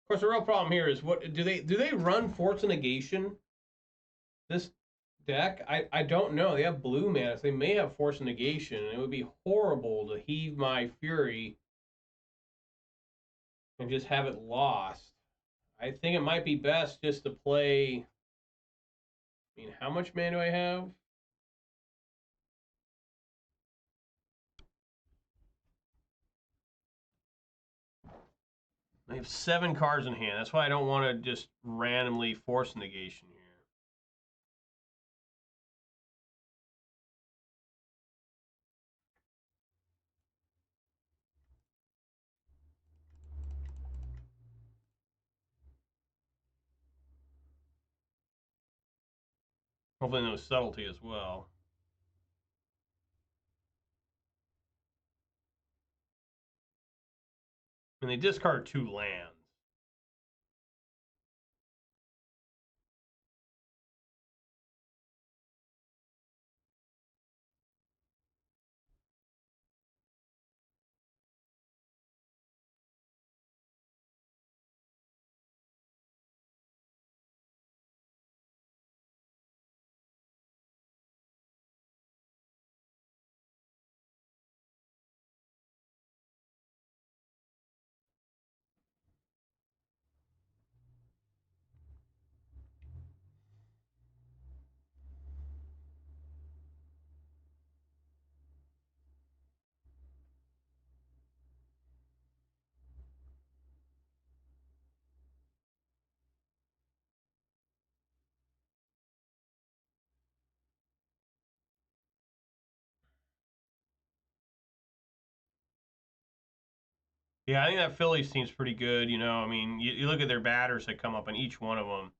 course, the real problem here is what do they run Force Negation? This deck, I don't know. They have blue mana, so they may have Force Negation. It would be horrible to heave my Fury and just have it lost. I think it might be best just to play. I mean, how much mana do I have? I have 7 cards in hand. That's why I don't want to just randomly Force Negation here. Hopefully, no subtlety as well. And they discard 2 lands. Yeah, I think that Phillies team's pretty good. I mean, you look at their batters that come up in each one of them.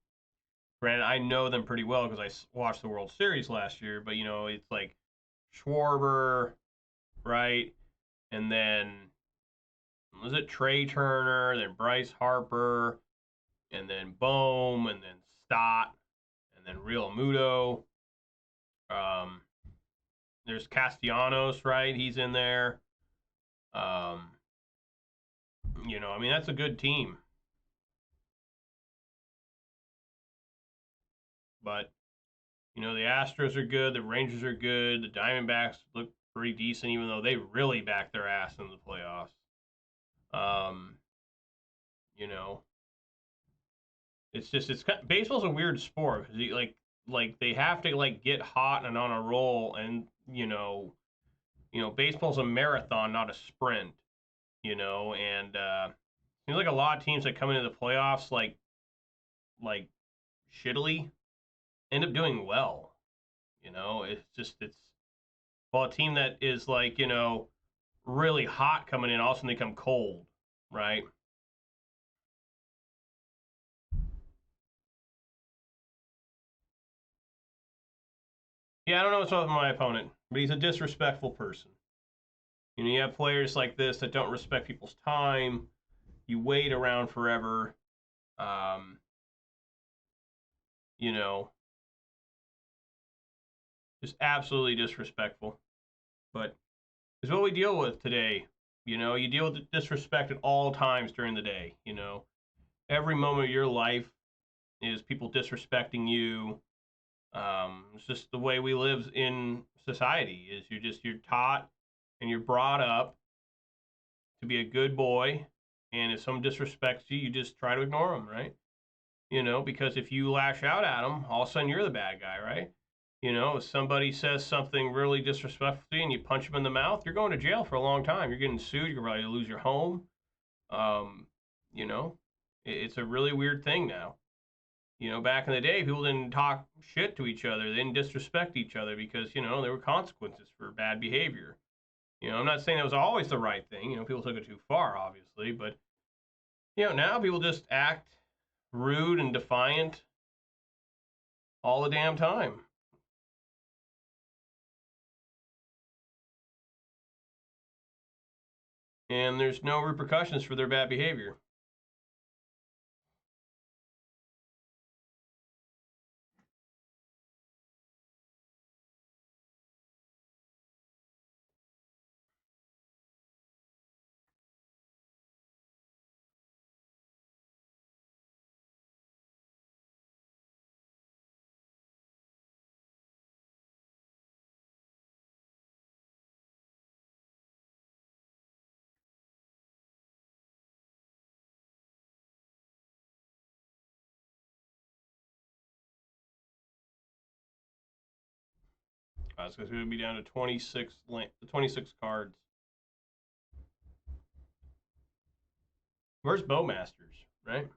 Granted, I know them pretty well because I watched the World Series last year, but, it's like Schwarber, right? And then, was it Trey Turner, then Bryce Harper, and then Bohm, and then Stott. then Real Muto. Um, there's Castellanos, right? He's in there. Um, I mean, that's a good team. But, the Astros are good. The Rangers are good. The Diamondbacks look pretty decent, even though they really backed their ass in the playoffs. Um, you know, baseball's a weird sport because like they have to like get hot and on a roll, and baseball's a marathon, not a sprint. And seems like a lot of teams that come into the playoffs like shittily end up doing well. It's well, a team that is like really hot coming in, all of a sudden they come cold, right? Yeah, I don't know what's up with my opponent, but he's a disrespectful person. You have players like this that don't respect people's time. You wait around forever. Um, you know, just absolutely disrespectful. But it's what we deal with today. You deal with disrespect at all times during the day. Every moment of your life is people disrespecting you. It's just the way we live in society. Is you're taught and you're brought up to be a good boy, and if someone disrespects you, you just try to ignore them, right? Because if you lash out at them, all of a sudden you're the bad guy, right? If somebody says something really disrespectful to you and you punch them in the mouth, you're going to jail for a long time. You're getting sued. You're probably going to lose your home. Um, you know, it's a really weird thing now. Back in the day, people didn't talk shit to each other. They didn't disrespect each other because, there were consequences for bad behavior. I'm not saying that was always the right thing. People took it too far, obviously. But, now people just act rude and defiant all the damn time. And there's no repercussions for their bad behavior. So it's going to be down to 26 cards. Where's Bowmasters, right?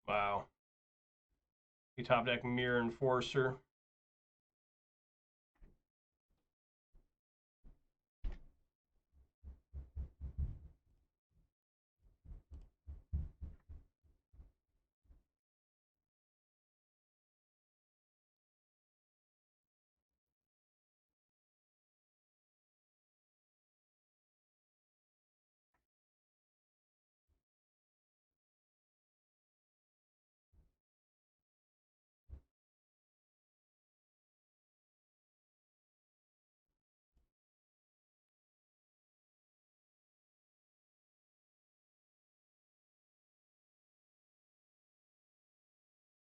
Wow. You top deck Mirror Enforcer.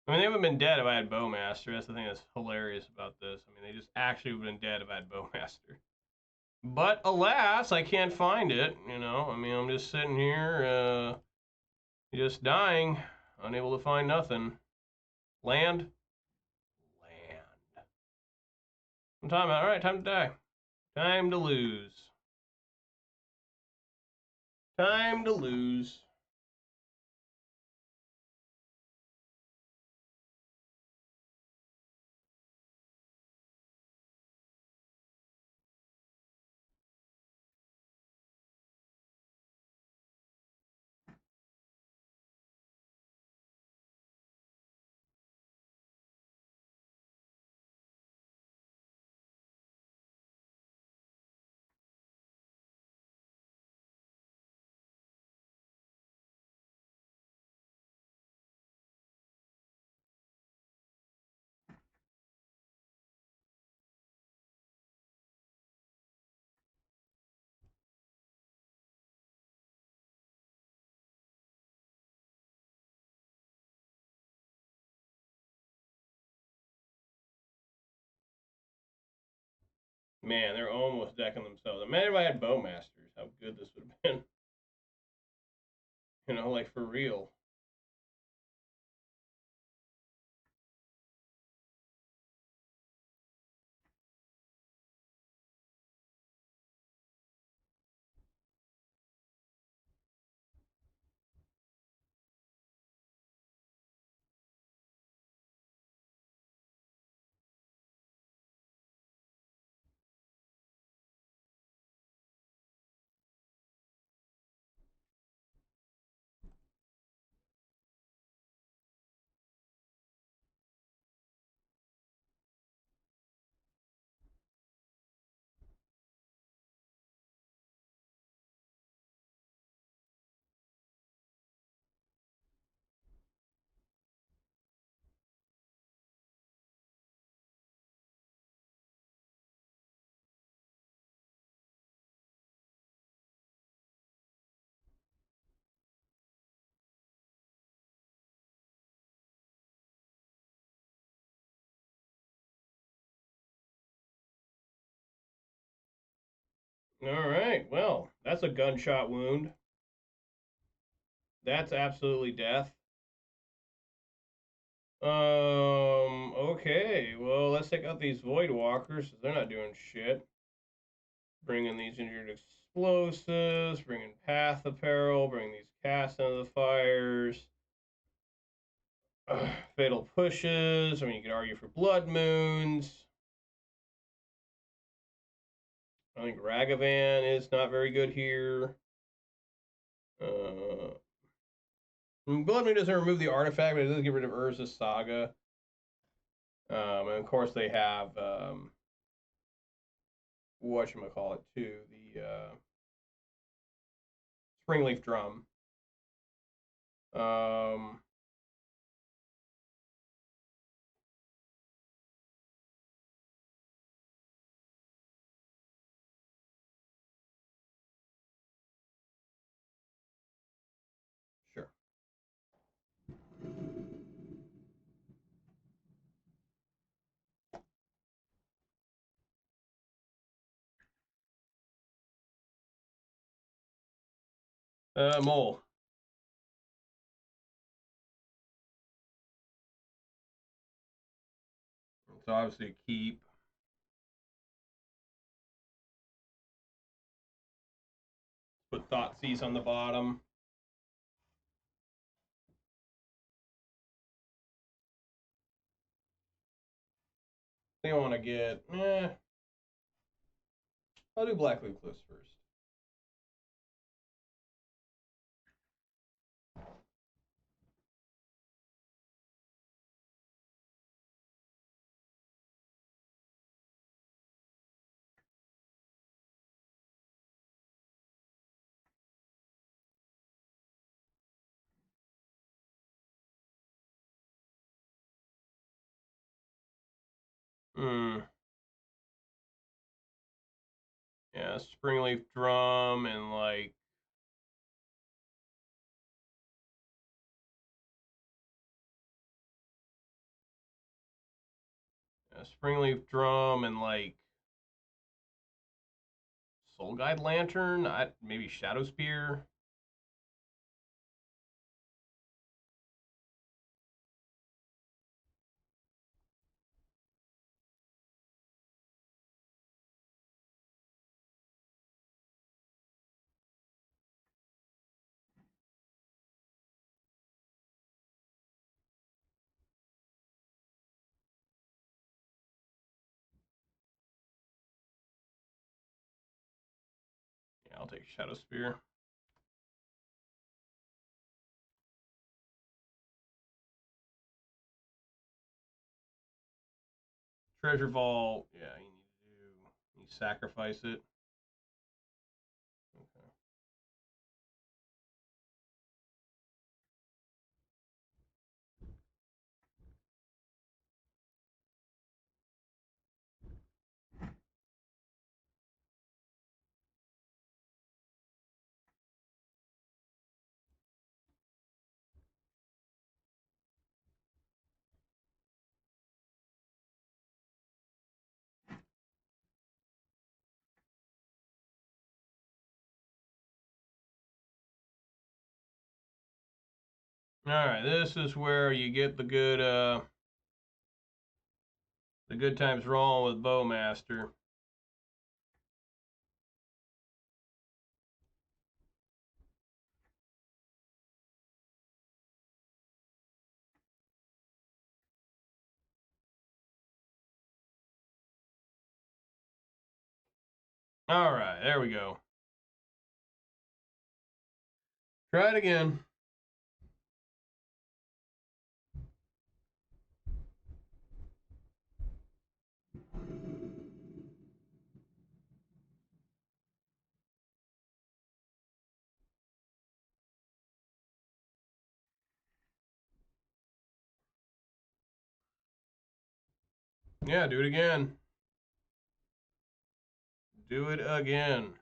I mean, they haven't been dead if I had Bowmaster. That's the thing that's hilarious about this. I mean, they just actually would have been dead if I had Bowmaster. But alas, I can't find it. You know, I mean, I'm just sitting here, just dying, unable to find nothing. Land? Land. I'm talking about, all right, time to die. Time to lose. Time to lose. Man, they're almost decking themselves. Imagine if I had Bowmasters, how good this would have been. You know, like for real. All right, well, that's a gunshot wound. That's absolutely death. Okay, well, let's take out these Void Walkers. They're not doing shit. Bring in these injured explosives, bring in Path Apparel, bring these casts into the fires. Fatal pushes. I mean, you could argue for Blood Moons. I think Ragavan is not very good here. Blood Moon doesn't remove the artifact, but it does get rid of Urza's Saga. And of course, they have whatchamacallit too, the Springleaf Drum. Um, sure. Mole. It's obviously a keep. Put Thoughtseize on the bottom. I think I want to get. I'll do Black Lucless first. Hmm. Yeah, Springleaf Drum and like. Springleaf Drum and like Soul Guide Lantern. Maybe Shadow Spear. Yeah, I'll take Shadow Spear. Treasure Vault. Yeah, you sacrifice it. Okay. All right, this is where you get the good times rolling with Bowmaster. All right, there we go. Try it again. Yeah, do it again. Do it again.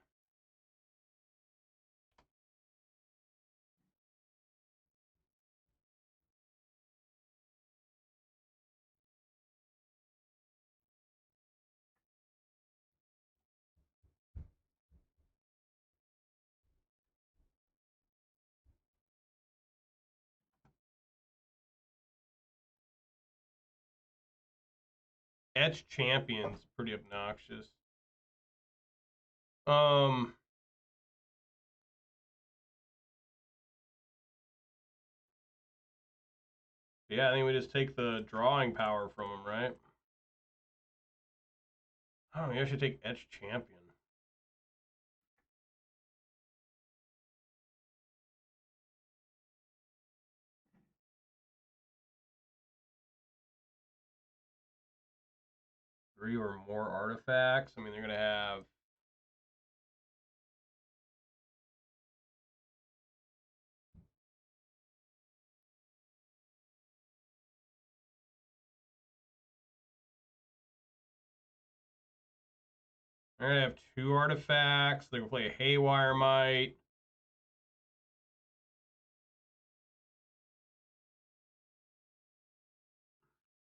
Etch Champion's pretty obnoxious. Yeah, I think we just take the drawing power from him, right? Oh, maybe I should take Etch Champion. Three or more artifacts. I mean, they're gonna have. They're gonna have two artifacts. They're gonna play a Haywire Might.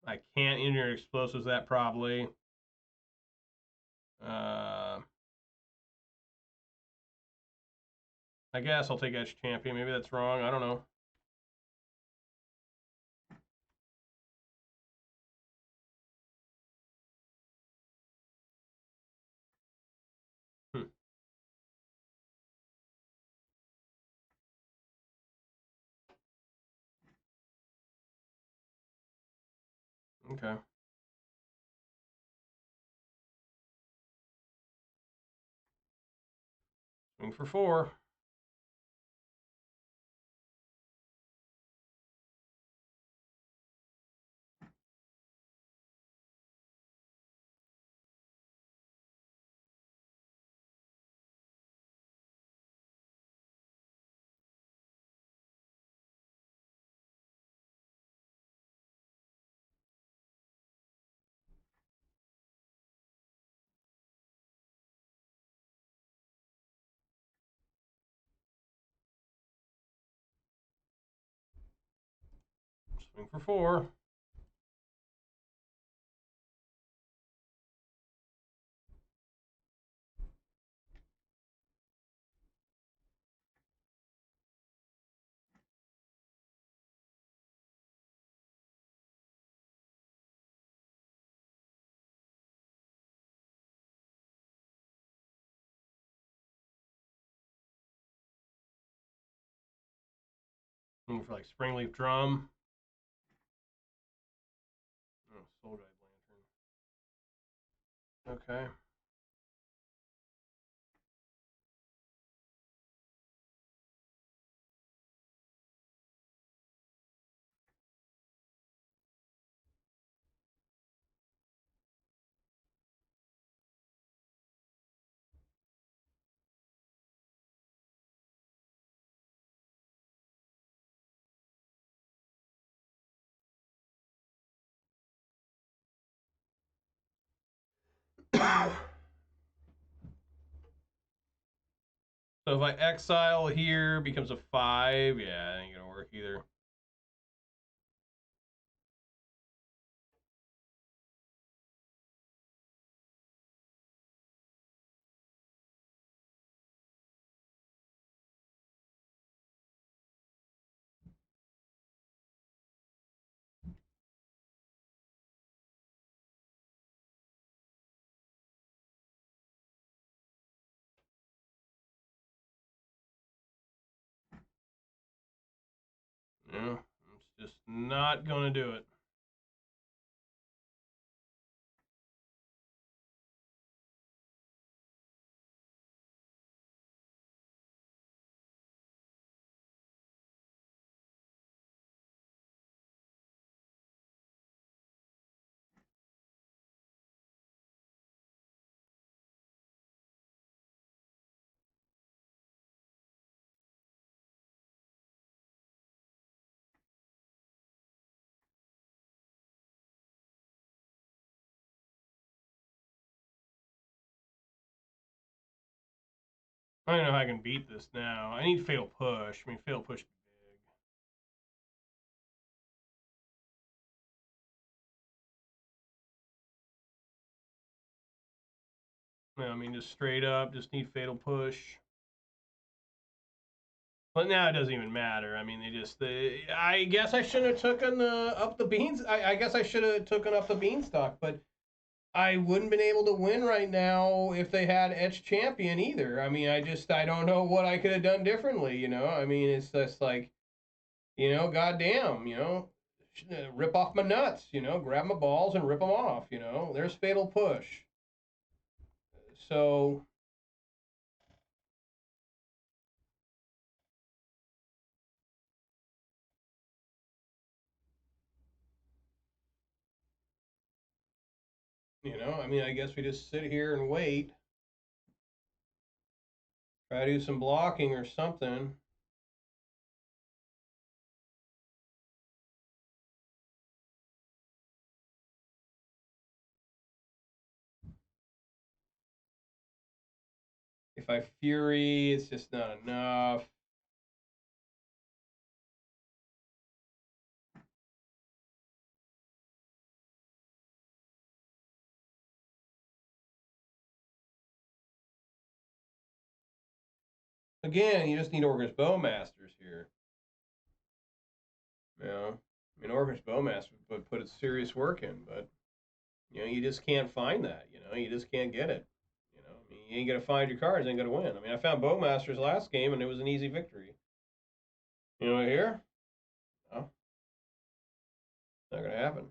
I can't engineer explosives that probably. I guess I'll take Etch Champion. Maybe that's wrong. I don't know. Okay. Swing for 4. Swing for 4. Looking for like Springleaf Drum. Oh, Soul Guide Lantern. Okay. So if I exile here, becomes a 5. Yeah, that ain't gonna work either. Yeah, it's just not gonna do it. I don't know how I can beat this now. I need Fatal Push. I mean, Fatal Push would be big. No, I mean, just straight up, just need Fatal Push. But now it doesn't even matter. I mean, I guess I shouldn't have taken up the beans. I guess I should have taken up the beanstalk, but I wouldn't been able to win right now if they had Etch Champion either. I mean, I don't know what I could have done differently, you know? I mean, it's just like, you know, goddamn, you know, rip off my nuts, you know, grab my balls and rip them off, you know? There's Fatal Push. So, you know, I mean, I guess we just sit here and wait. Try to do some blocking or something. If I Fury, it's just not enough. Again, you just need Orcus Bowmasters here. You know, I mean, Orcus Bowmaster would put its serious work in, but you know, you just can't find that. You know, you just can't get it. You know, I mean, you ain't gonna find your cards, ain't gonna win. I mean, I found Bowmasters last game, and it was an easy victory. You know, here, no, not gonna happen.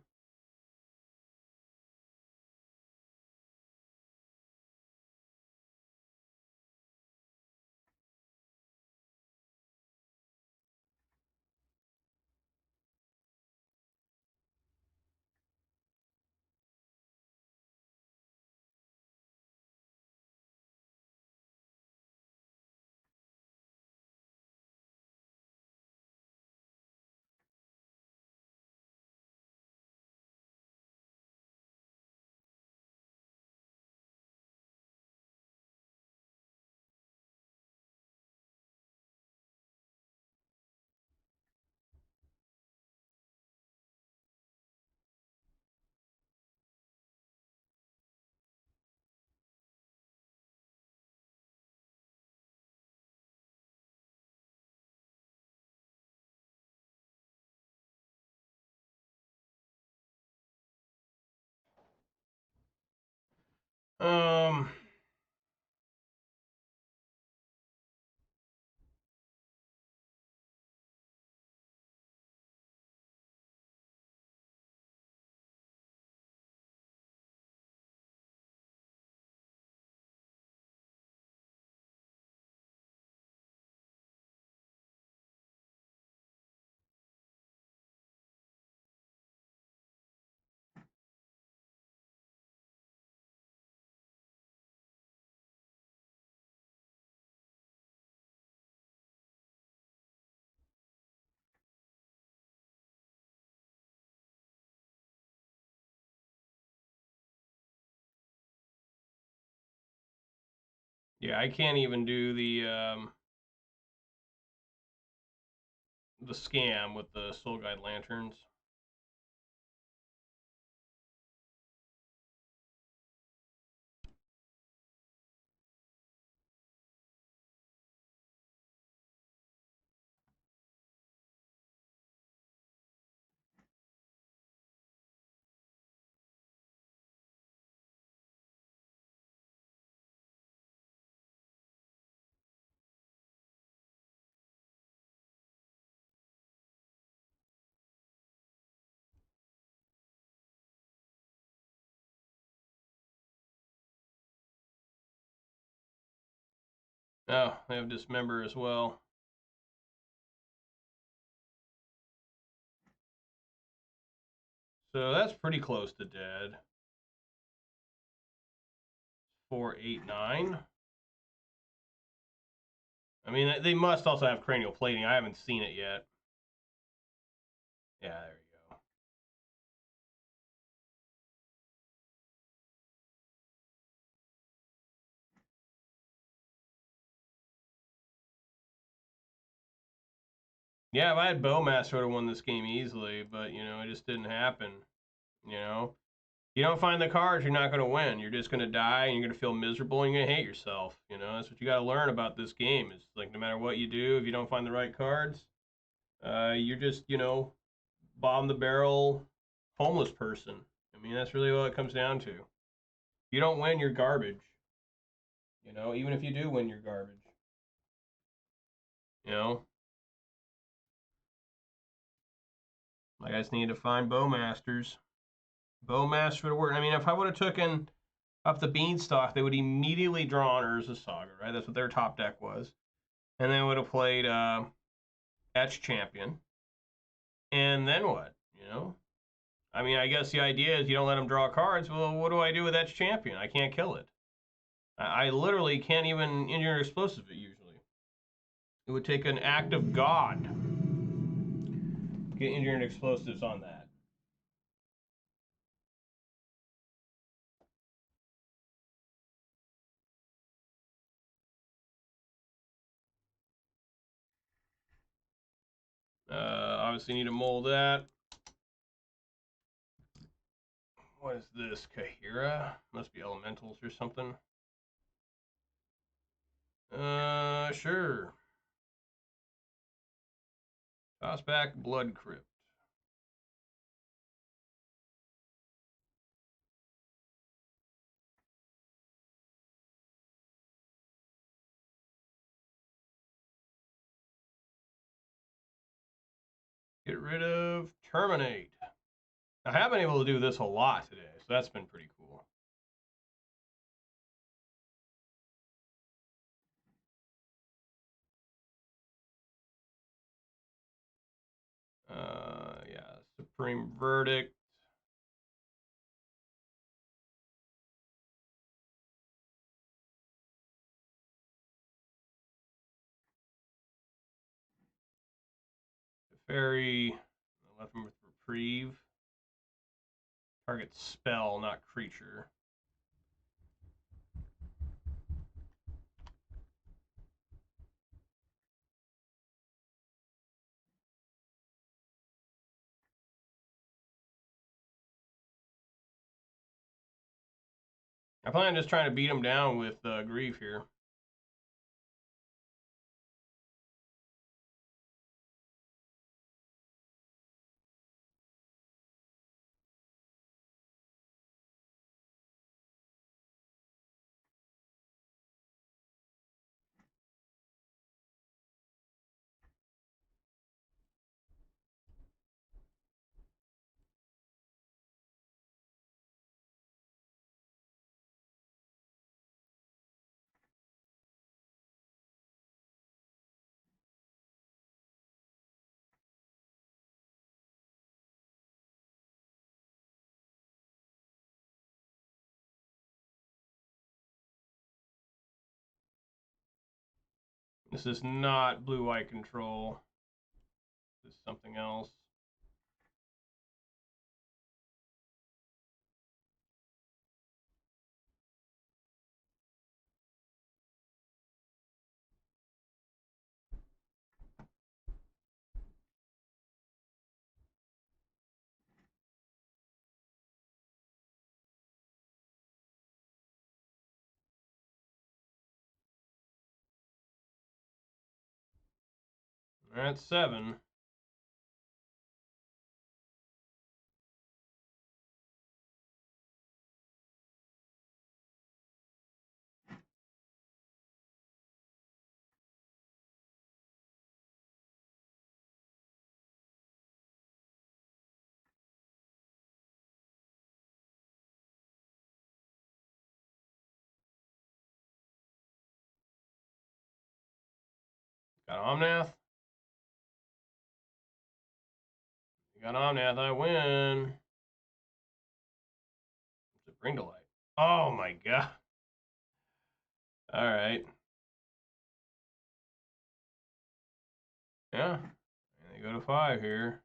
Um, Yeah, I can't even do the scam with the Soul Guide lanterns. Oh, they have Dismember as well. So that's pretty close to dead. 4, 8, 9. I mean, they must also have cranial plating. I haven't seen it yet. Yeah, there you go. Yeah, if I had Bowmaster, I would have won this game easily, but, you know, it just didn't happen. You know? You don't find the cards, you're not going to win. You're just going to die, and you're going to feel miserable, and you're going to hate yourself. You know, that's what you got to learn about this game. Is like, no matter what you do, if you don't find the right cards, you're just, you know, bottom the barrel homeless person. I mean, that's really what it comes down to. If you don't win, you're garbage. You know, even if you do win, you're garbage. You know, like I just need to find Bowmasters. Bowmaster would work. I mean, if I would have taken up the Beanstalk, they would immediately draw on Urza's Saga, right? That's what their top deck was. And they would have played Etch Champion. And then what? You know? I mean, I guess the idea is you don't let them draw cards. Well, what do I do with Etch Champion? I can't kill it. I literally can't even injure an explosive it usually. It would take an act of God to get injured explosives on that. Obviously need to mold that. What is this? Kahira? Must be elementals or something. Sure. Toss back Blood Crypt. Get rid of Terminate. I have been able to do this a lot today, so that's been pretty cool. Yeah, Supreme Verdict. Fairy. Left him with Reprieve. Target spell, not creature. I plan on just trying to beat him down with Grieve here. This is not blue-white control. This is something else. That's 7. Got Omnath. Got Omnath. I win. What's it bring to light? Oh my god. All right. Yeah. And they go to 5 here.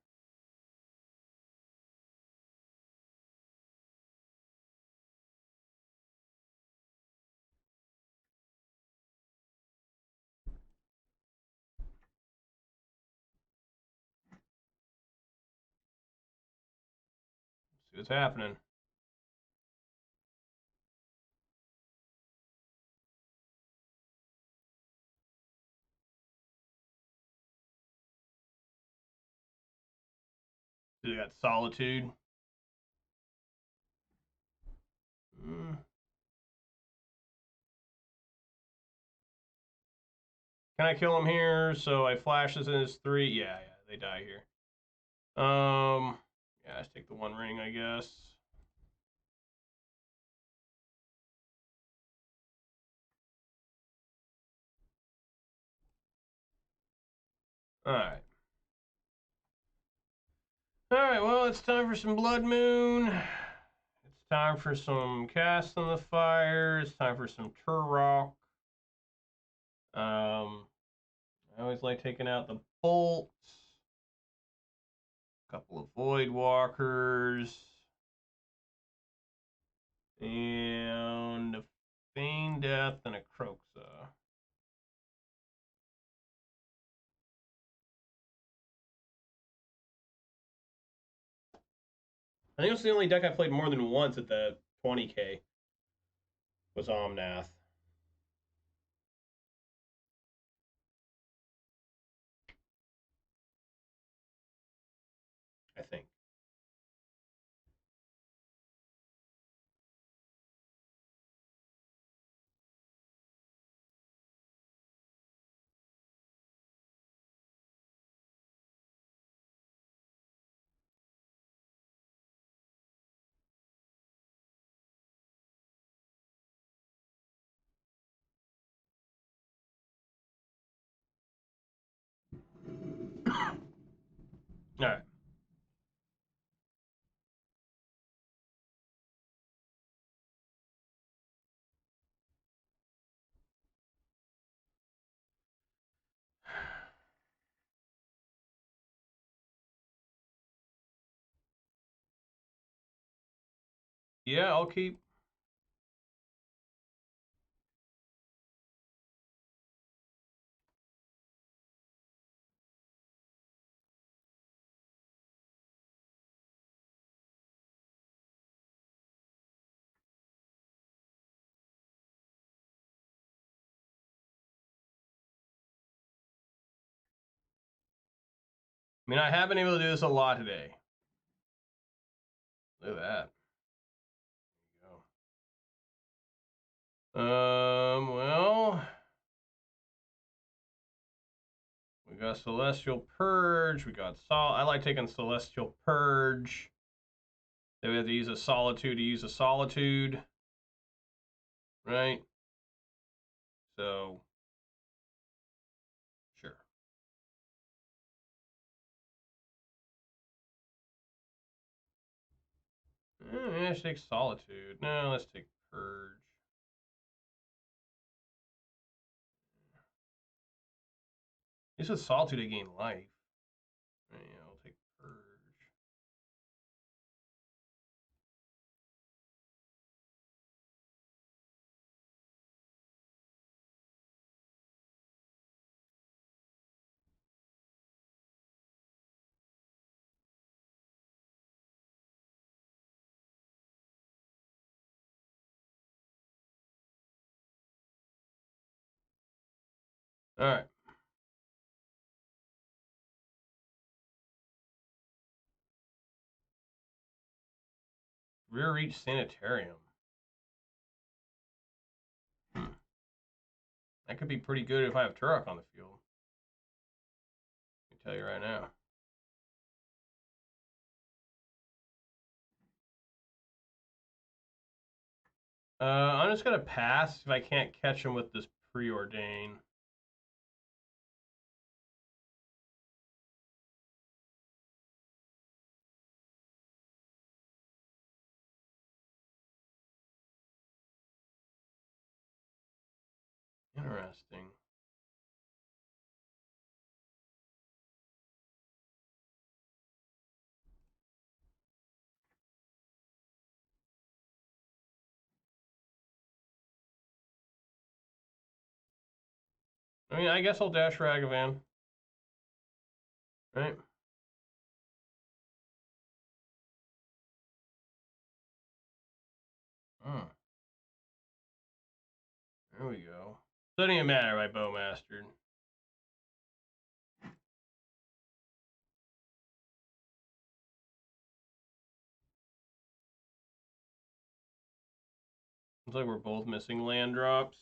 See what's happening. They got Solitude. Can I kill him here? So I flash this in his 3. Yeah, they die here. Yeah, let's take the 1 ring, I guess. Alright. Alright, well, it's time for some Blood Moon. It's time for some Cast on the Fire. It's time for some Turok. I always like taking out the bolts. A couple of Void Walkers. And a Feign Death and a Croxa. I think it's the only deck I played more than once at the 20K was Omnath. I think. All right. Yeah, I'll keep. I mean, I have been able to do this a lot today. Look at that. There you go. Well, we got Celestial Purge. We got I like taking Celestial Purge. Then we have to use a Solitude to use a Solitude. Right? So, sure. Yeah, let's take Solitude. No, let's take Purge. This is Solitude to gain life. Yeah, I'll take Purge. All right. Rear Reach Sanitarium. That could be pretty good if I have Turok on the field. I can tell you right now. I'm just going to pass if I can't catch him with this Preordain. Interesting. I mean, I guess I'll dash Ragavan. Right? Oh. There we go. Doesn't even matter, my Bowmaster. Looks like we're both missing land drops.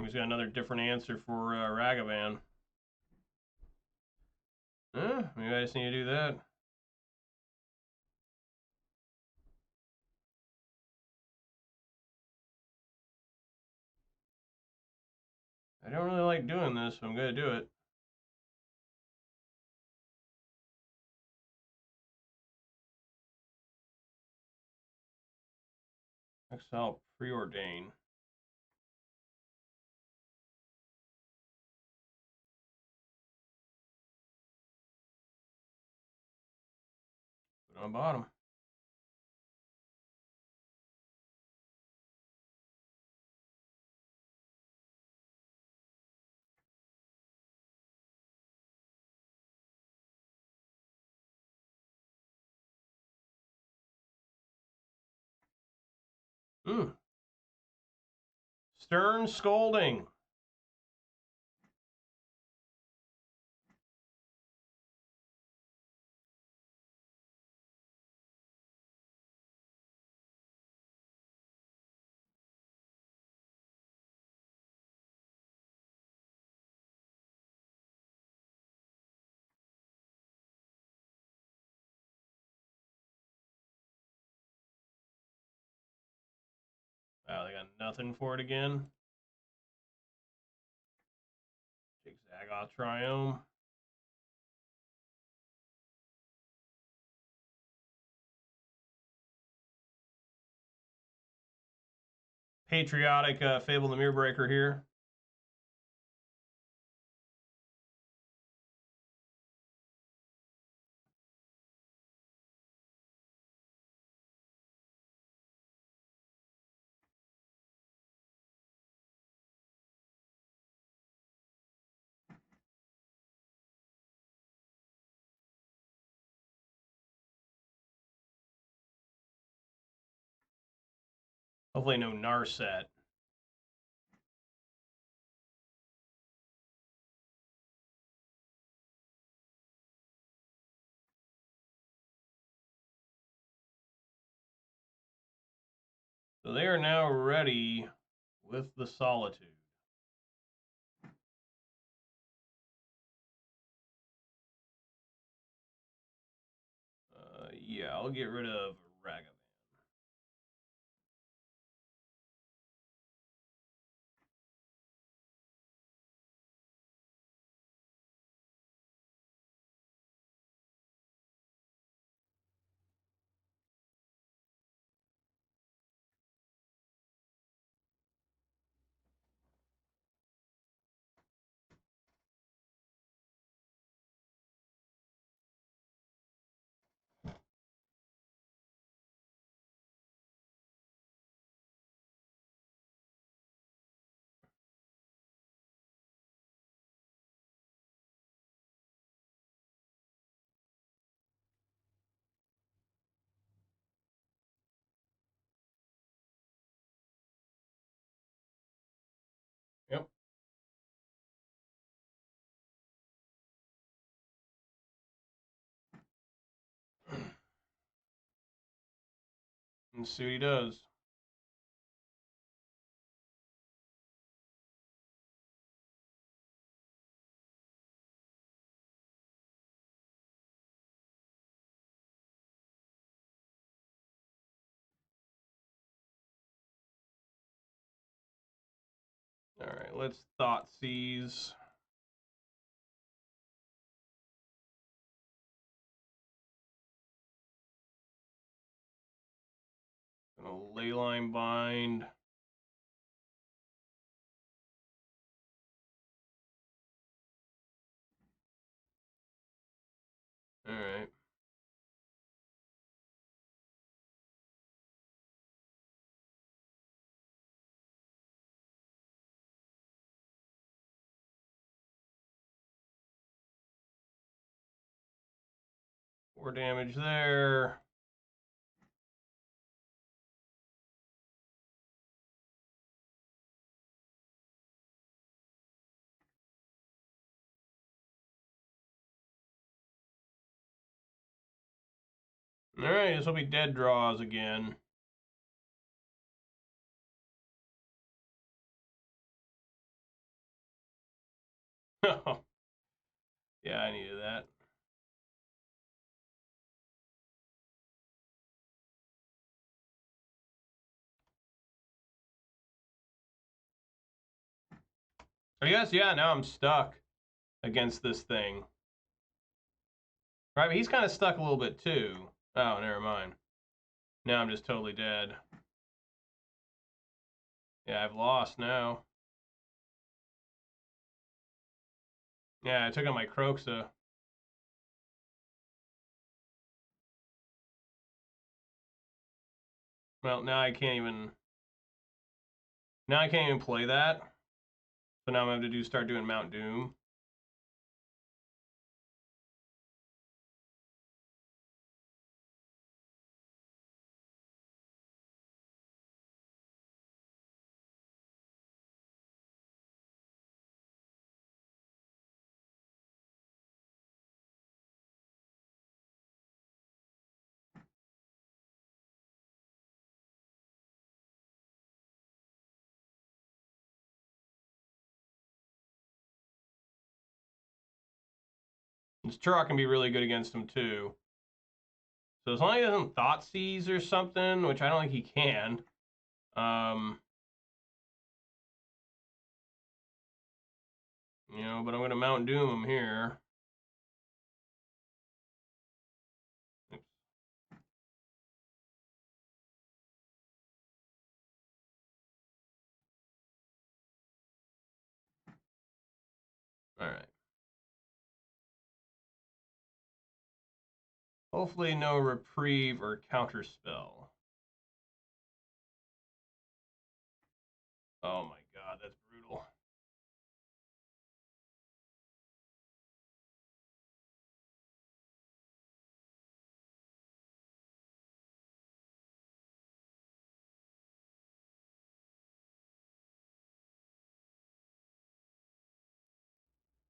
He's got another different answer for Ragavan. Maybe I just need to do that. I don't really like doing this, so I'm going to do it. Exile Preordain. Put it on bottom. Stern Scolding. Wow, they got nothing for it again. Take Zagoth Triome. Patriotic Fable the Mirror Breaker here. Hopefully no Narset. So they are now ready with the Solitude. Yeah, I'll get rid of Ragavan. and see what he does. All right, let's Thoughtseize. Gonna Leyline Bind. All right. Four damage there. All right, this will be dead draws again. Yeah, I needed that. I guess, yeah, now I'm stuck against this thing. Right, but he's kind of stuck a little bit too. Oh, never mind. Now I'm just totally dead. Yeah, I've lost now. Yeah, I took out my Croxa. Well, now I can't even... Now I can't even play that. So now I'm going to have to start doing Mount Doom. This Turok can be really good against him too. So as long as he doesn't Thoughtseize or something, which I don't think he can. You know, but I'm going to Mount Doom him here. Oops. All right. Hopefully no reprieve or counterspell. Oh my god, that's brutal.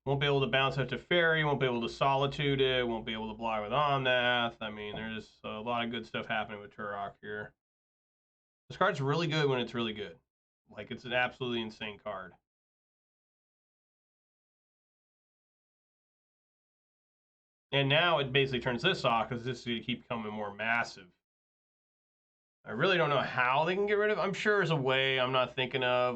Won't be able to bounce out to Fairy, won't be able to Solitude it, won't be able to block with Omnath. I mean, there's a lot of good stuff happening with Turok here. This card's really good when it's really good. Like, it's an absolutely insane card. And now it basically turns this off because this is going to keep becoming more massive. I really don't know how they can get rid of it. I'm sure there's a way I'm not thinking of.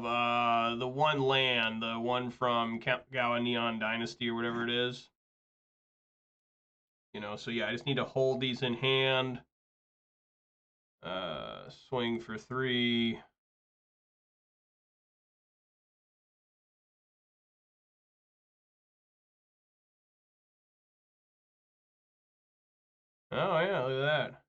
The one land, the one from Gawa Neon Dynasty or whatever it is. You know, so yeah, I just need to hold these in hand. Swing for 3. Oh yeah, look at that.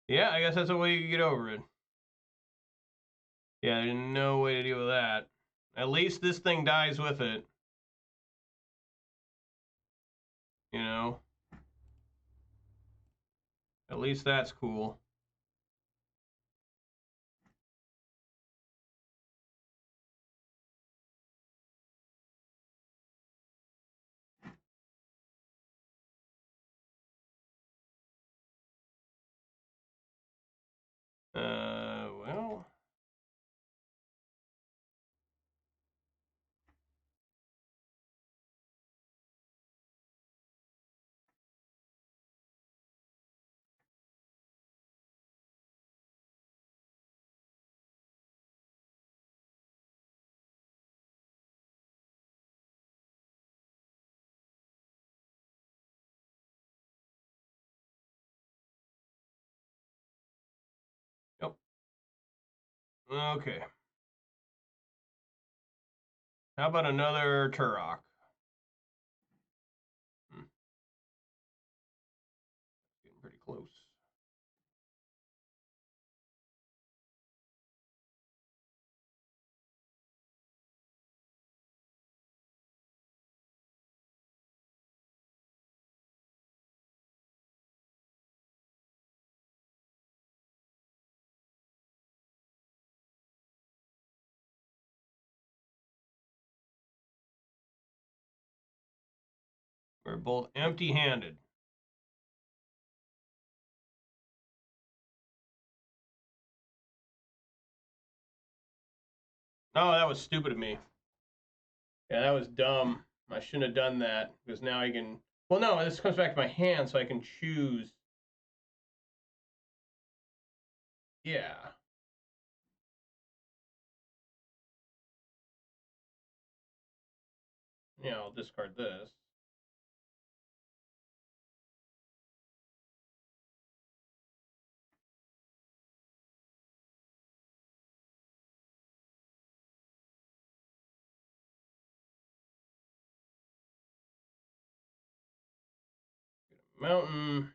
Yeah, I guess that's a way you can get over it. Yeah, there's no way to deal with that. At least this thing dies with it. You know? At least that's cool. Okay. How about another Turok? Getting pretty close. We're both empty-handed. Oh, that was stupid of me. Yeah, that was dumb. I shouldn't have done that because now I can. Well, no, this comes back to my hand, so I can choose. Yeah. Yeah, I'll discard this. Mountain.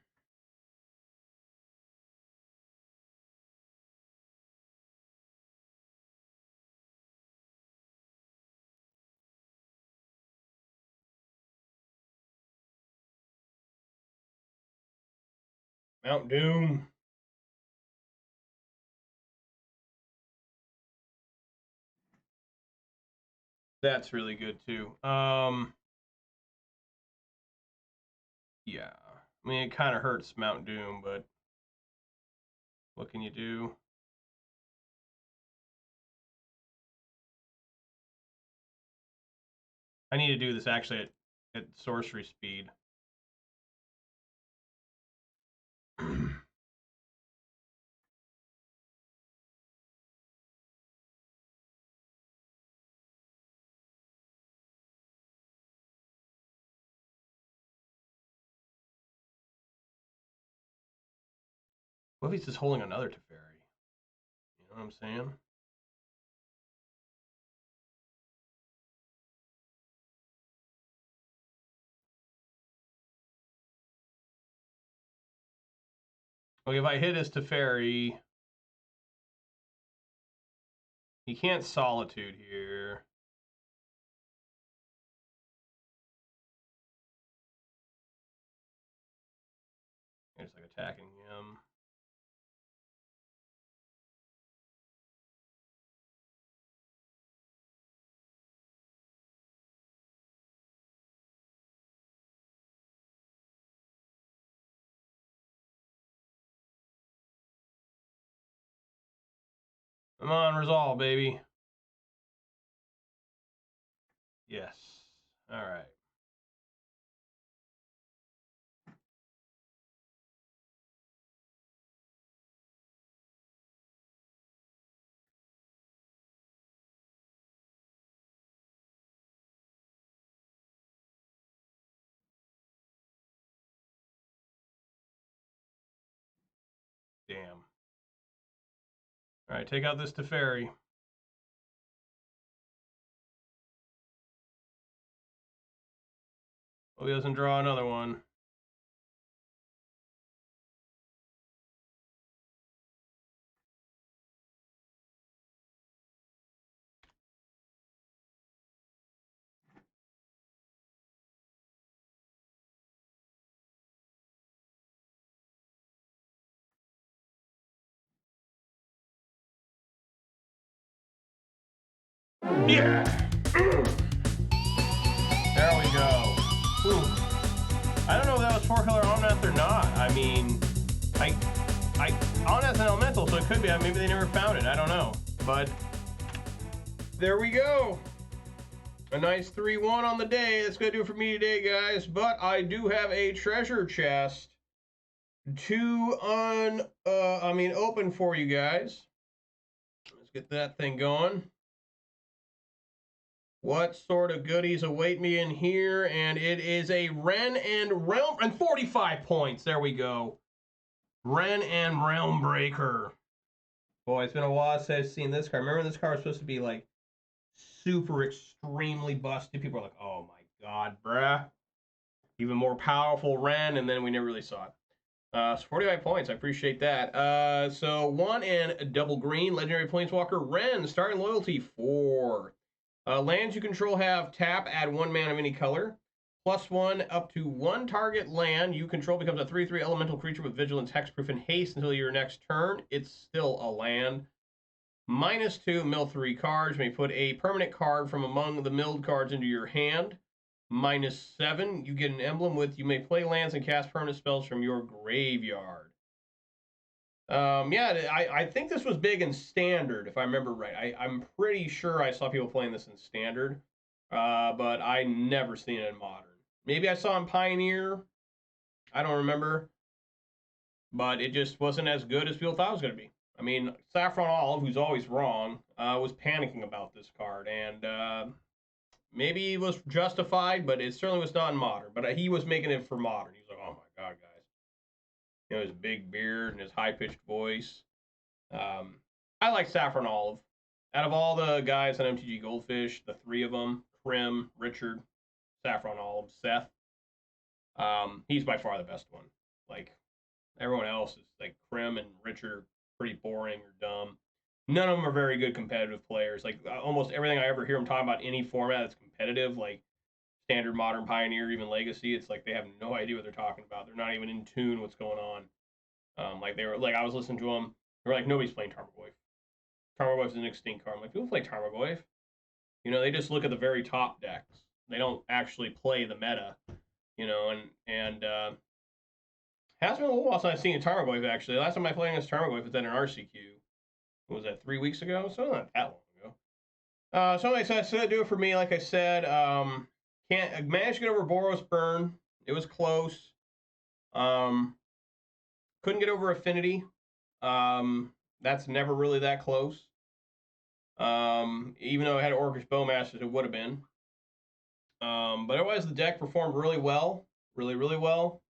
Mount Doom. That's really good too. Yeah. I mean, it kind of hurts Mount Doom, but what can you do? I need to do this actually at sorcery speed. What if he's just holding another Teferi? You know what I'm saying? Like if I hit his Teferi, he can't Solitude here. It's like attacking him. Come on, resolve, baby. Yes. All right. Damn. All right, take out this Teferi. Hope he doesn't draw another one. Yeah. There we go. Whew. I don't know if that was 4-color Omnath or not. I mean, Omnath's an elemental, so it could be. Maybe they never found it. I don't know. But there we go. A nice 3-1 on the day. That's going to do it for me today, guys. But I do have a treasure chest to open for you guys. Let's get that thing going. What sort of goodies await me in here? And it is a Ren and Realm, and 45 points. There we go. Ren and Realm Breaker. Boy, it's been a while since I've seen this card. Remember this card was supposed to be like super extremely busted. People are like, oh my god, bruh. Even more powerful Ren, and then we never really saw it. So 45 points. I appreciate that. So 1 and double green. Legendary Planeswalker Ren. Starting loyalty 4. Lands you control have tap, add 1 mana of any color. +1 up to 1 target land you control becomes a 3/3 elemental creature with vigilance, hexproof, and haste until your next turn. It's still a land. -2, mill 3 cards. You may put a permanent card from among the milled cards into your hand. -7, you get an emblem with you may play lands and cast permanent spells from your graveyard. Yeah, I think this was big in standard, if I remember right. I'm pretty sure I saw people playing this in standard, but I never seen it in modern. Maybe I saw in Pioneer. I don't remember, but it just wasn't as good as people thought it was going to be. I mean, Saffron Olive, who's always wrong, was panicking about this card, and maybe he was justified, but it certainly was not in modern. But he was making it for modern. He was like, oh my god, guys. You know, his big beard and his high-pitched voice. I like Saffron Olive. Out of all the guys on MTG Goldfish, the 3 of them, Krim, Richard, Saffron Olive, Seth, he's by far the best one. Like, everyone else is like Krim and Richard are pretty boring or dumb. None of them are very good competitive players. Like, almost everything I ever hear them talking about any format that's competitive, like standard, modern, Pioneer, even Legacy, it's like they have no idea what they're talking about. They're not even in tune what's going on. Like they were like I was listening to them. They were like, nobody's playing Tarmogoyf. Tarmogoyf is an extinct card. I'm like, people play Tarmogoyf. You know, they just look at the very top decks. They don't actually play the meta. You know, and has been a little while since I've seen a Tarmogoyf actually. The last time I played against Tarmogoyf was at an RCQ. What was that, 3 weeks ago? So not that long ago. So anyway, so that's gonna do it for me. Like I said, can't managed to get over Boros burn. It was close. Couldn't get over Affinity. That's never really that close. Even though I had Orcish Bowmasters, it would have been. But otherwise, the deck performed really well. Really, really well.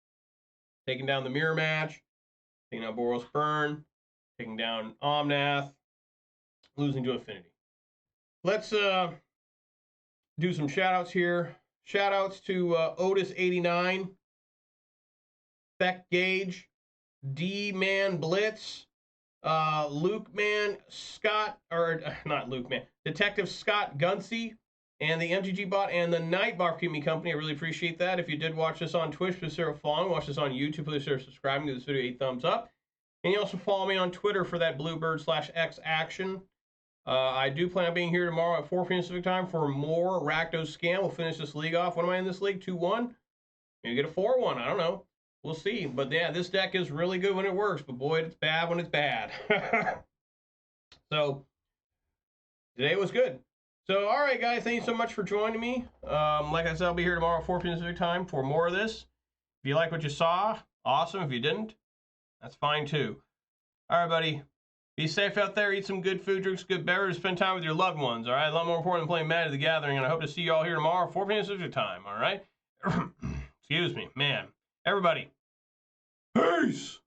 Taking down the Mirror Match. Taking down Boros Burn. Taking down Omnath. Losing to Affinity. Let's do some shout-outs here. Shout-outs to Otis89. Beck Gage. D-Man Blitz. Luke Man Scott, or not Luke Man, Detective Scott Gunsey, and the MTG bot and the Nightbar for keeping me company. I really appreciate that. If you did watch this on Twitch, please consider following. Watch this on YouTube, please consider subscribing. Give this video 8 thumbs up. And you also follow me on Twitter for that Bluebird/X action. I do plan on being here tomorrow at 4 p.m. Pacific time for more Rakdos scam. We'll finish this league off. What am I in this league? 2-1? Maybe get a 4-1. I don't know. We'll see. But yeah, this deck is really good when it works, but boy, it's bad when it's bad. So today was good. So all right, guys, thank you so much for joining me. Like I said, I'll be here tomorrow at 4 p.m. Pacific time for more of this. If you like what you saw, awesome. If you didn't, that's fine too. All right, buddy. Be safe out there. Eat some good food, drink some good beverage, spend time with your loved ones. All right, a lot more important than playing Magic the Gathering. And I hope to see you all here tomorrow at 4 p.m. Pacific time. All right. Excuse me, man. Everybody, peace!